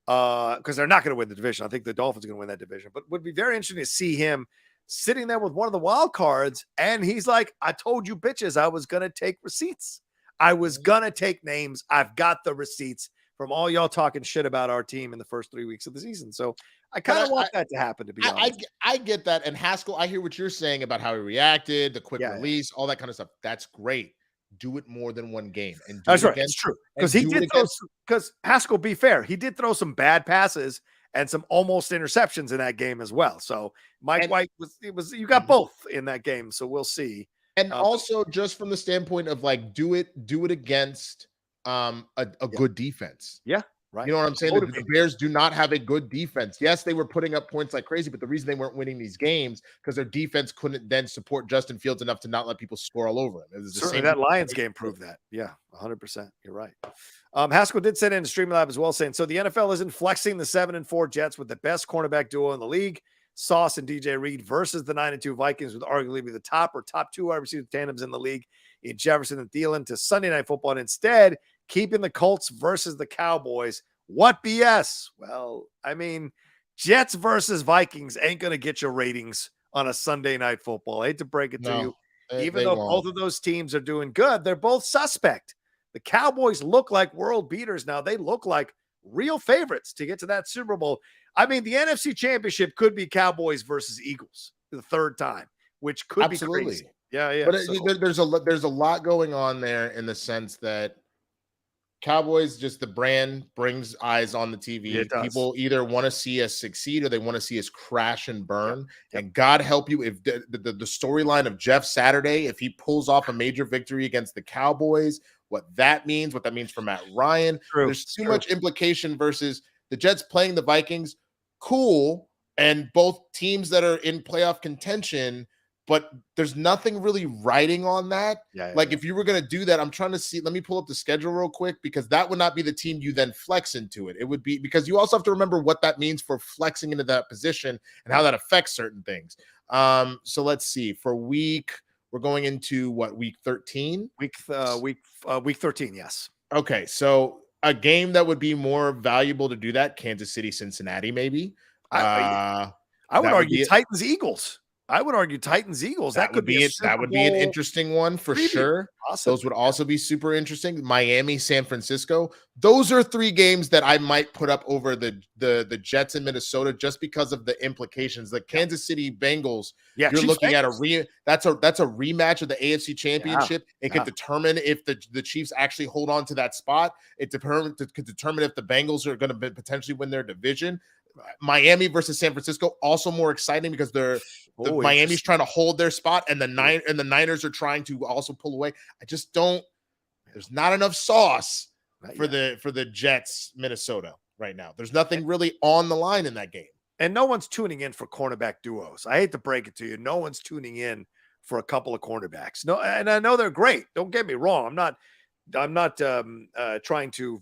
because they're not going to win the division. I think the Dolphins are going to win that division, but it would be very interesting to see him sitting there with one of the wild cards. And he's like, I told you bitches, I was going to take receipts. I was going to take names. I've got the receipts from all y'all talking shit about our team in the first 3 weeks of the season. So I kind of want that to happen, to be honest. I get that. And Haskell, I hear what you're saying about how he reacted, the quick release, all that kind of stuff. That's great. Do it more than one game. And that's right. It's true. Because he did throw, because Haskell, be fair, he did throw some bad passes and some almost interceptions in that game as well. So Mike White you got both in that game. So we'll see. And also just from the standpoint of like, do it against a good defense. Yeah. Right. You know what I'm saying? The Bears do not have a good defense. Yes, they were putting up points like crazy, but the reason they weren't winning these games because their defense couldn't then support Justin Fields enough to not let people score all over him. It was certainly that Lions game proved that. Yeah, 100%. You're right. Haskell did send in a Streamlab as well, saying, so the NFL isn't flexing the 7-4 Jets with the best cornerback duo in the league, Sauce and DJ Reed, versus the 9-2 Vikings with arguably the top two wide receiver tandems in the league in Jefferson and Thielen to Sunday Night Football, and instead keeping the Colts versus the Cowboys. What BS? Well, I mean, Jets versus Vikings ain't going to get your ratings on a Sunday Night Football. I hate to break it to you. Even though both of those teams are doing good, they're both suspect. The Cowboys look like world beaters now. They look like real favorites to get to that Super Bowl. I mean, the NFC Championship could be Cowboys versus Eagles the third time, which could be crazy. Yeah. But there's a lot going on there in the sense that Cowboys, just the brand brings eyes on the TV. People either want to see us succeed or they want to see us crash and burn. Yep. And God help you if the storyline of Jeff Saturday, if he pulls off a major victory against the Cowboys, what that means for Matt Ryan. There's too much implication versus the Jets playing the Vikings. Cool. And both teams that are in playoff contention, but there's nothing really writing on that. If you were going to do that, I'm trying to see. Let me pull up the schedule real quick because that would not be the team you then flex into it. It would be because you also have to remember what that means for flexing into that position and how that affects certain things. So let's see. For we're going into week 13? Week 13, yes. Okay, so a game that would be more valuable to do that, Kansas City, Cincinnati, maybe. I would argue Titans-Eagles. I would argue Titans-Eagles. That could be that would be an interesting one for sure. Awesome. Those would also be super interesting. Miami, San Francisco. Those are three games that I might put up over the Jets in Minnesota just because of the implications. The Kansas City Bengals. Yeah, you're looking at that's a rematch of the AFC Championship. It could determine if the Chiefs actually hold on to that spot. It could determine if the Bengals are going to potentially win their division. Miami versus San Francisco also more exciting because Miami's trying to hold their spot and the Niners are trying to also pull away. I just don't. There's not enough sauce for the Jets Minnesota right now. There's nothing really on the line in that game, and no one's tuning in for cornerback duos. I hate to break it to you, no one's tuning in for a couple of cornerbacks. No, and I know they're great. Don't get me wrong. I'm not trying to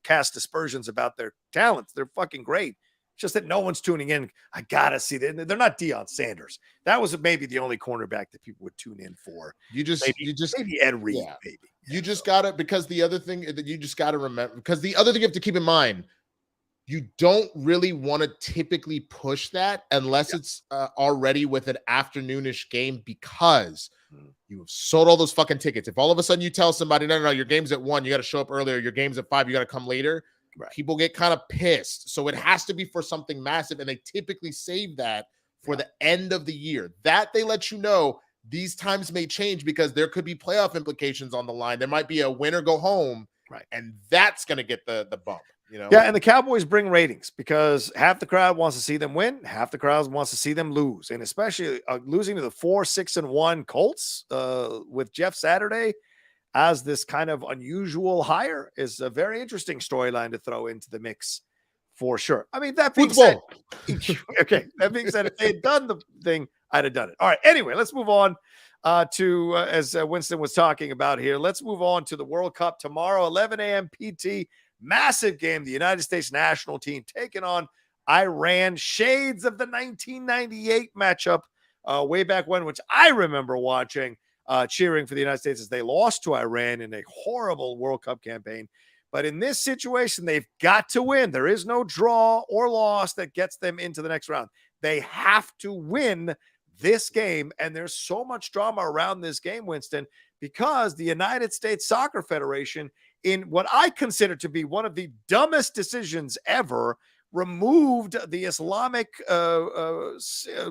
cast aspersions about their talents. They're fucking great. just that no one's tuning in. I gotta see that. They're not Deion Sanders. That was maybe the only cornerback that people would tune in for. Maybe Ed Reed. Yeah. Maybe You just got to, because the other thing that you just got to remember, because the other thing you have to keep in mind, you don't really want to typically push that unless it's already with an afternoonish game, because you have sold all those fucking tickets. If all of a sudden you tell somebody, no, your game's at 1, you got to show up earlier. Your game's at 5, you got to come later. Right. People get kind of pissed. So it has to be for something massive. And they typically save that for the end of the year. That they let you know these times may change because there could be playoff implications on the line. There might be a win or go home. Right. And that's going to get the bump. Yeah, and the Cowboys bring ratings because half the crowd wants to see them win, half the crowd wants to see them lose, and especially losing to the 4-6-1 Colts with Jeff Saturday as this kind of unusual hire is a very interesting storyline to throw into the mix for sure. I mean, that being said, okay, that being said, if they had done the thing, I'd have done it. All right, anyway, let's move on to, as Winston was talking about here, let's move on to the World Cup tomorrow, 11 a.m. PT. Massive game. The United States national team taking on Iran. Shades of the 1998 matchup way back when, which I remember watching, cheering for the United States as they lost to Iran in a horrible World Cup campaign. But in this situation, they've got to win. There is no draw or loss that gets them into the next round. They have to win this game. And there's so much drama around this game, Winston, because the United States Soccer Federation, in what I consider to be one of the dumbest decisions ever, removed the Islamic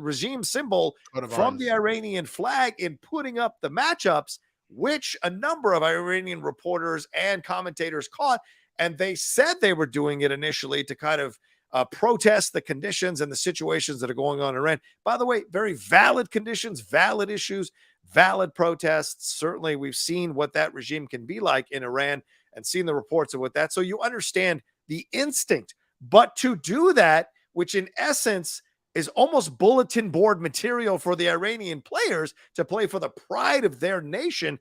regime symbol from the Iranian flag in putting up the matchups, which a number of Iranian reporters and commentators caught. And they said they were doing it initially to kind of protest the conditions and the situations that are going on in Iran. By the way, very valid conditions, valid issues, valid protests. Certainly, we've seen what that regime can be like in Iran and seen the reports of what that. So you understand the instinct. But to do that, which in essence is almost bulletin board material for the Iranian players to play for the pride of their nation,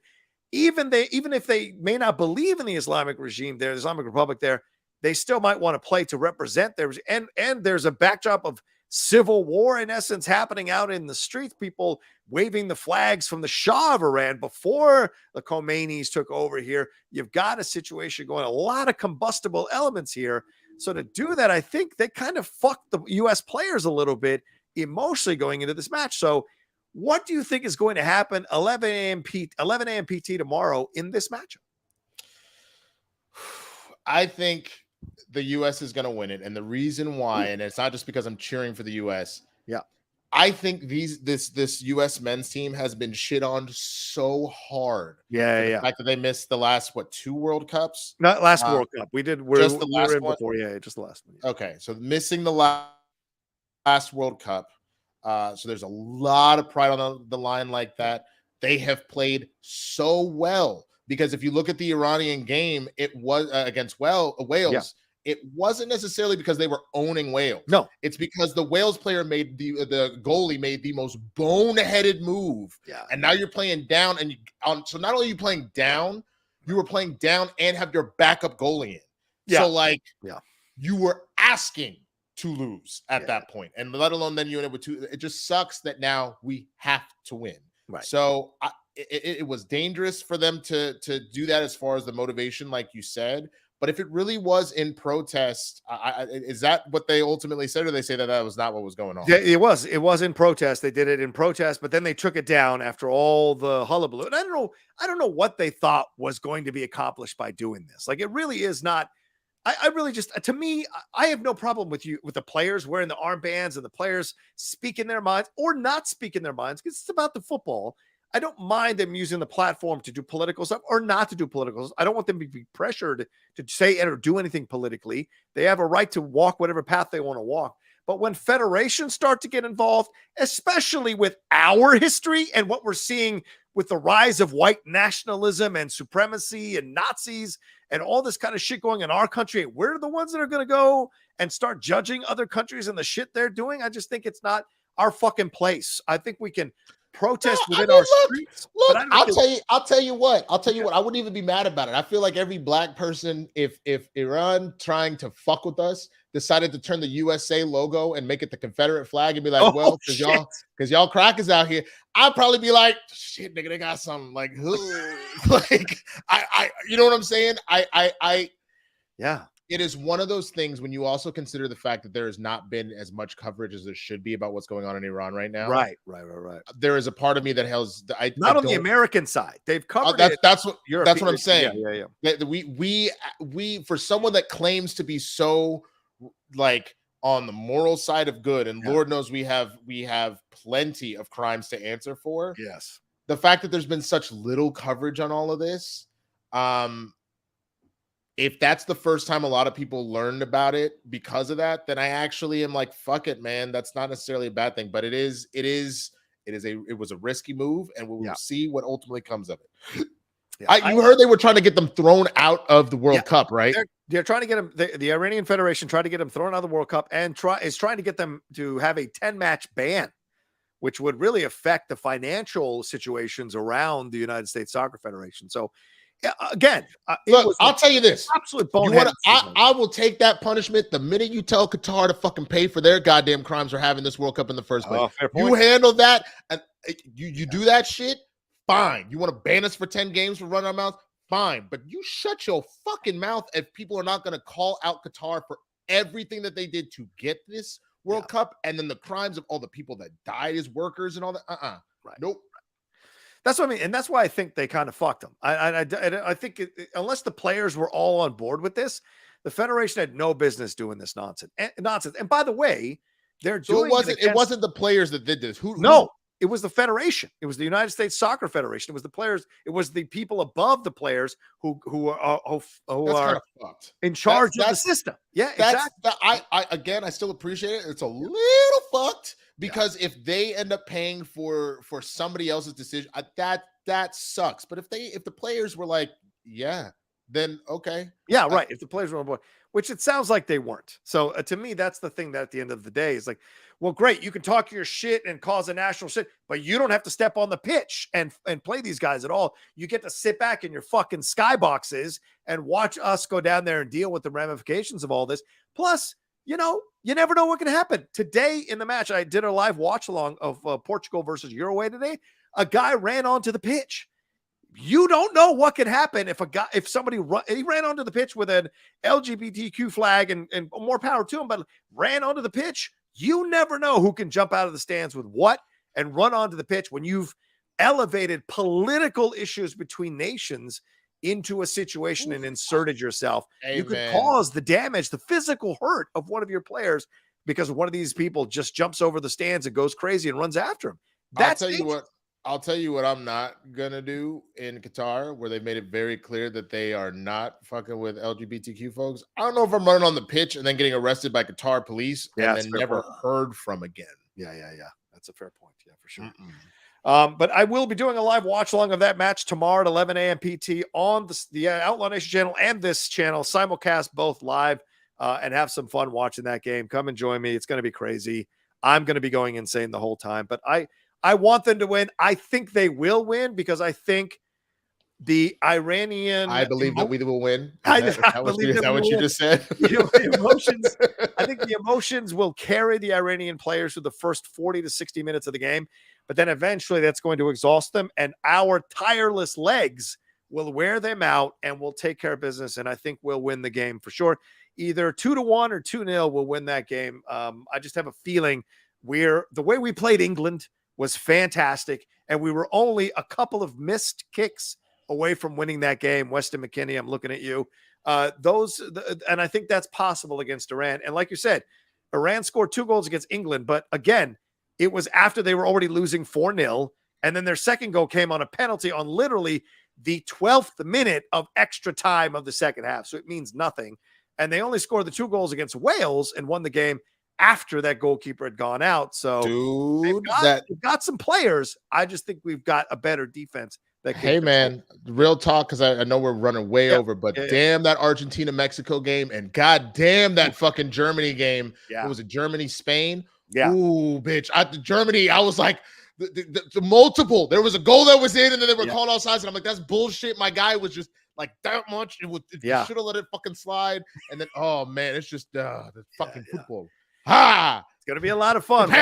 even if they may not believe in the Islamic regime there, the Islamic Republic there, they still might want to play to represent theirs. And there's a backdrop of civil war, in essence, happening out in the streets, people waving the flags from the Shah of Iran before the Khomeinis took over here. You've got a situation going, a lot of combustible elements here. So to do that, I think they kind of fucked the U.S. players a little bit emotionally going into this match. So what do you think is going to happen 11 a.m. PT tomorrow in this matchup? I think the U.S. is going to win it. And the reason why, and it's not just because I'm cheering for the U.S. Yeah. I think this U.S. men's team has been shit on so hard. Yeah. The fact that they missed the last, 2 World Cups? Not last World Cup. We're just the last one before. Yeah, just the last one. Yeah. Okay. So missing the last World Cup. So there's a lot of pride on the line like that. They have played so well. Because if you look at the Iranian game, it was against Wales. Yeah. It wasn't necessarily because they were owning Wales. No, it's because the Wales player made the goalie made the most boneheaded move. Yeah, and now you're playing down, and so not only are you playing down, you were playing down and have your backup goalie in. Yeah. So you were asking to lose at that point, and let alone then you end up with 2. It just sucks that now we have to win. Right. So it was dangerous for them to do that as far as the motivation, like you said. But if it really was in protest, is that what they ultimately said, or they say that was not what was going on? Yeah, it was. It was in protest. They did it in protest, but then they took it down after all the hullabaloo. And I don't know what they thought was going to be accomplished by doing this. Like, it really is not. I really just, to me, I have no problem with the players wearing the armbands and the players speaking their minds or not speaking their minds, because it's about the football. I don't mind them using the platform to do political stuff or not to do political stuff. I don't want them to be pressured to say or do anything politically. They have a right to walk whatever path they want to walk. But when federations start to get involved, especially with our history and what we're seeing with the rise of white nationalism and supremacy and Nazis and all this kind of shit going in our country, we're the ones that are going to go and start judging other countries and the shit they're doing. I just think it's not our fucking place. I think we can protest No, I within mean, our look, streets. look, But I'll tell you what. I wouldn't even be mad about it. I feel like every black person, if Iran trying to fuck with us decided to turn the USA logo and make it the Confederate flag and be like, well, because y'all crackers out here, I'd probably be like, shit, nigga, they got something like, like I you know what I'm saying? Yeah. It is one of those things when you also consider the fact that there has not been as much coverage as there should be about what's going on in Iran right now. Right. There is a part of me that has not on the American side. They've covered it. That's what I'm saying. Yeah. That we for someone that claims to be so like on the moral side of good, and Lord knows we have plenty of crimes to answer for. Yes. The fact that there's been such little coverage on all of this, if that's the first time a lot of people learned about it because of that, then I actually am like, fuck it, man. That's not necessarily a bad thing, but it was a risky move, and we will see what ultimately comes of it. You heard they were trying to get them thrown out of the World Cup, right? They're trying to get them. The Iranian Federation tried to get them thrown out of the World Cup and is trying to get them to have a 10-match ban, which would really affect the financial situations around the United States Soccer Federation. So, again, look, I'll tell you this: absolute bonehead. I will take that punishment the minute you tell Qatar to fucking pay for their goddamn crimes for having this World Cup in the first place. You handle that, and you do that shit. Fine. You want to ban us for 10 games for running our mouths? Fine. But you shut your fucking mouth if people are not going to call out Qatar for everything that they did to get this World Cup, and then the crimes of all the people that died as workers and all that. Right. Nope. That's what I mean. And that's why I think they kind of fucked them. I think unless the players were all on board with this, the Federation had no business doing this nonsense. And by the way, they're doing it wasn't the players that did this. No. It was the Federation. It was the United States Soccer Federation. It was the players. It was the people above the players who are in charge of the system. Yeah, exactly. I still appreciate it. It's a little fucked because if they end up paying for somebody else's decision, that sucks. But if the players were like, yeah, then okay. Yeah, right. If the players were on board, which it sounds like they weren't. So to me, that's the thing that at the end of the day is like, well, great. You can talk your shit and cause a national shit, but you don't have to step on the pitch and play these guys at all. You get to sit back in your fucking skyboxes and watch us go down there and deal with the ramifications of all this. Plus, you never know what can happen. Today in the match, I did a live watch along of Portugal versus Uruguay today. A guy ran onto the pitch. You don't know what could happen if somebody he ran onto the pitch with an LGBTQ flag and more power to him, but ran onto the pitch. You never know who can jump out of the stands with what and run onto the pitch when you've elevated political issues between nations into a situation and inserted yourself. Amen. You could cause the damage, the physical hurt of one of your players because one of these people just jumps over the stands and goes crazy and runs after him. I'll tell you what I'm not gonna do in Qatar, where they've made it very clear that they are not fucking with LGBTQ folks. I don't know if I'm running on the pitch and then getting arrested by Qatar police and then never heard from again. Yeah. That's a fair point. Yeah, for sure. But I will be doing a live watch along of that match tomorrow at 11 a.m. PT on the Outlaw Nation channel and this channel, simulcast both live, and have some fun watching that game. Come and join me. It's going to be crazy. I'm going to be going insane the whole time, but I want them to win. I think they will win because I think the Iranian. I believe that we will win. Is that what you just said? The emotions. I think the emotions will carry the Iranian players through the first 40 to 60 minutes of the game, but then eventually that's going to exhaust them, and our tireless legs will wear them out, and we'll take care of business. And I think we'll win the game for sure. Either 2-1 or 2-0 will win that game. I just have a feeling the way we played England was fantastic, and we were only a couple of missed kicks away from winning that game. Weston McKennie, I'm looking at you. And I think that's possible against Iran. And like you said, Iran scored 2 goals against England, but again, it was after they were already losing 4-0, and then their second goal came on a penalty on literally the 12th minute of extra time of the second half, so it means nothing. And they only scored the 2 goals against Wales and won the game after that goalkeeper had gone out. So dude, we've got some players. I just think we've got a better defense. Hey man, real talk, because I know we're running way over, but damn that Argentina-Mexico game, and god damn that fucking Germany game. It was a Germany-Spain. Yeah. Ooh, bitch. Germany, I was like, the multiple. There was a goal that was in, and then they were calling all sides, and I'm like, that's bullshit. My guy was just like that much. You should have let it fucking slide. And then, oh man, it's just the fucking football. It's going to be a lot of fun.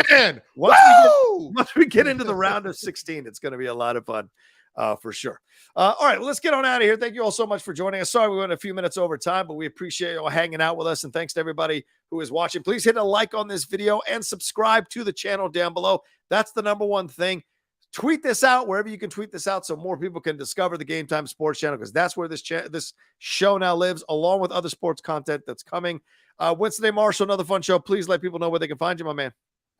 Once we get into the round of 16, it's going to be a lot of fun for sure. All right, well, let's get on out of here. Thank you all so much for joining us. Sorry we went a few minutes over time, but we appreciate you all hanging out with us. And thanks to everybody who is watching. Please hit a like on this video and subscribe to the channel down below. That's the number one thing. Tweet this out wherever you can tweet this out so more people can discover the Game Time Sports channel, because that's where this show now lives, along with other sports content that's coming. Winston A. Marshall, another fun show. Please let people know where they can find you, my man.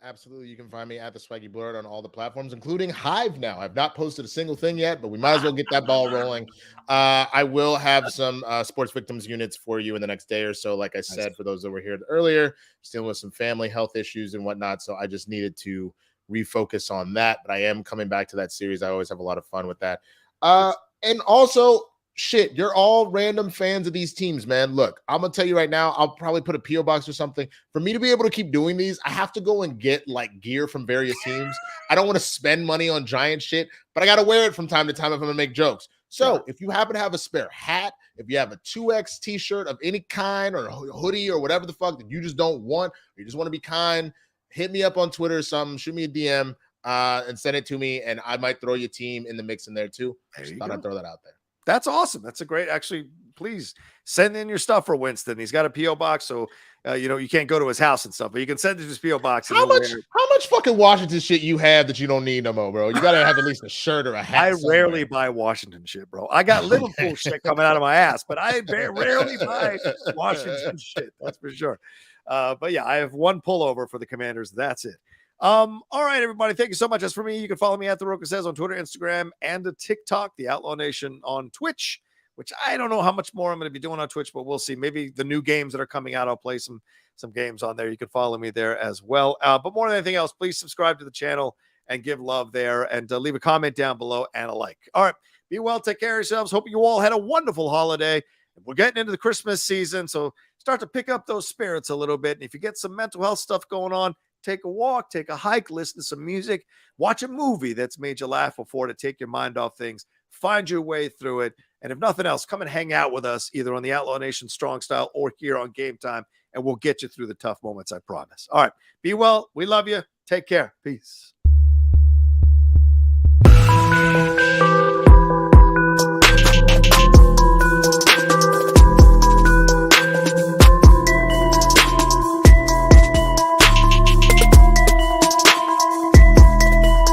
Absolutely. You can find me at the Swaggy Blurred on all the platforms, including Hive now. I've not posted a single thing yet, but we might as well get that ball rolling. I will have some sports victims units for you in the next day or so. Like I said, for those that were here earlier, dealing with some family health issues and whatnot. So I just needed to refocus on that. But I am coming back to that series. I always have a lot of fun with that. And also, shit, you're all random fans of these teams, man. Look, I'm gonna tell you right now, I'll probably put a PO box or something. For me to be able to keep doing these, I have to go and get like gear from various teams. I don't want to spend money on giant shit, but I gotta wear it from time to time if I'm gonna make jokes. So if you happen to have a spare hat, if you have a 2X t-shirt of any kind or a hoodie or whatever the fuck that you just don't want, or you just want to be kind, hit me up on Twitter or something, shoot me a DM and send it to me, and I might throw your team in the mix in there too. Just thought I'd throw that out there. That's awesome. That's a great, actually, please send in your stuff for Winston. He's got a P.O. box, so, you can't go to his house and stuff, but you can send it to his P.O. box. How much fucking Washington shit you have that you don't need no more, bro? You got to have at least a shirt or a hat. I rarely buy Washington shit, bro. I got Liverpool shit coming out of my ass, but I rarely buy Washington shit. That's for sure. But yeah, I have one pullover for the Commanders. That's it. All right, everybody. Thank you so much. As for me, you can follow me at The Rocha Says on Twitter, Instagram, and the TikTok, the Outlaw Nation on Twitch, which I don't know how much more I'm going to be doing on Twitch, but we'll see. Maybe the new games that are coming out, I'll play some games on there. You can follow me there as well. But more than anything else, please subscribe to the channel and give love there, and leave a comment down below and a like. All right. Be well. Take care of yourselves. Hope you all had a wonderful holiday. We're getting into the Christmas season, so start to pick up those spirits a little bit. And if you get some mental health stuff going on, take a walk, take a hike, listen to some music, watch a movie that's made you laugh before to take your mind off things, find your way through it. And if nothing else, come and hang out with us either on the Outlaw Nation Strong Style or here on Game Time, and we'll get you through the tough moments, I promise. All right. Be well. We love you. Take care. Peace.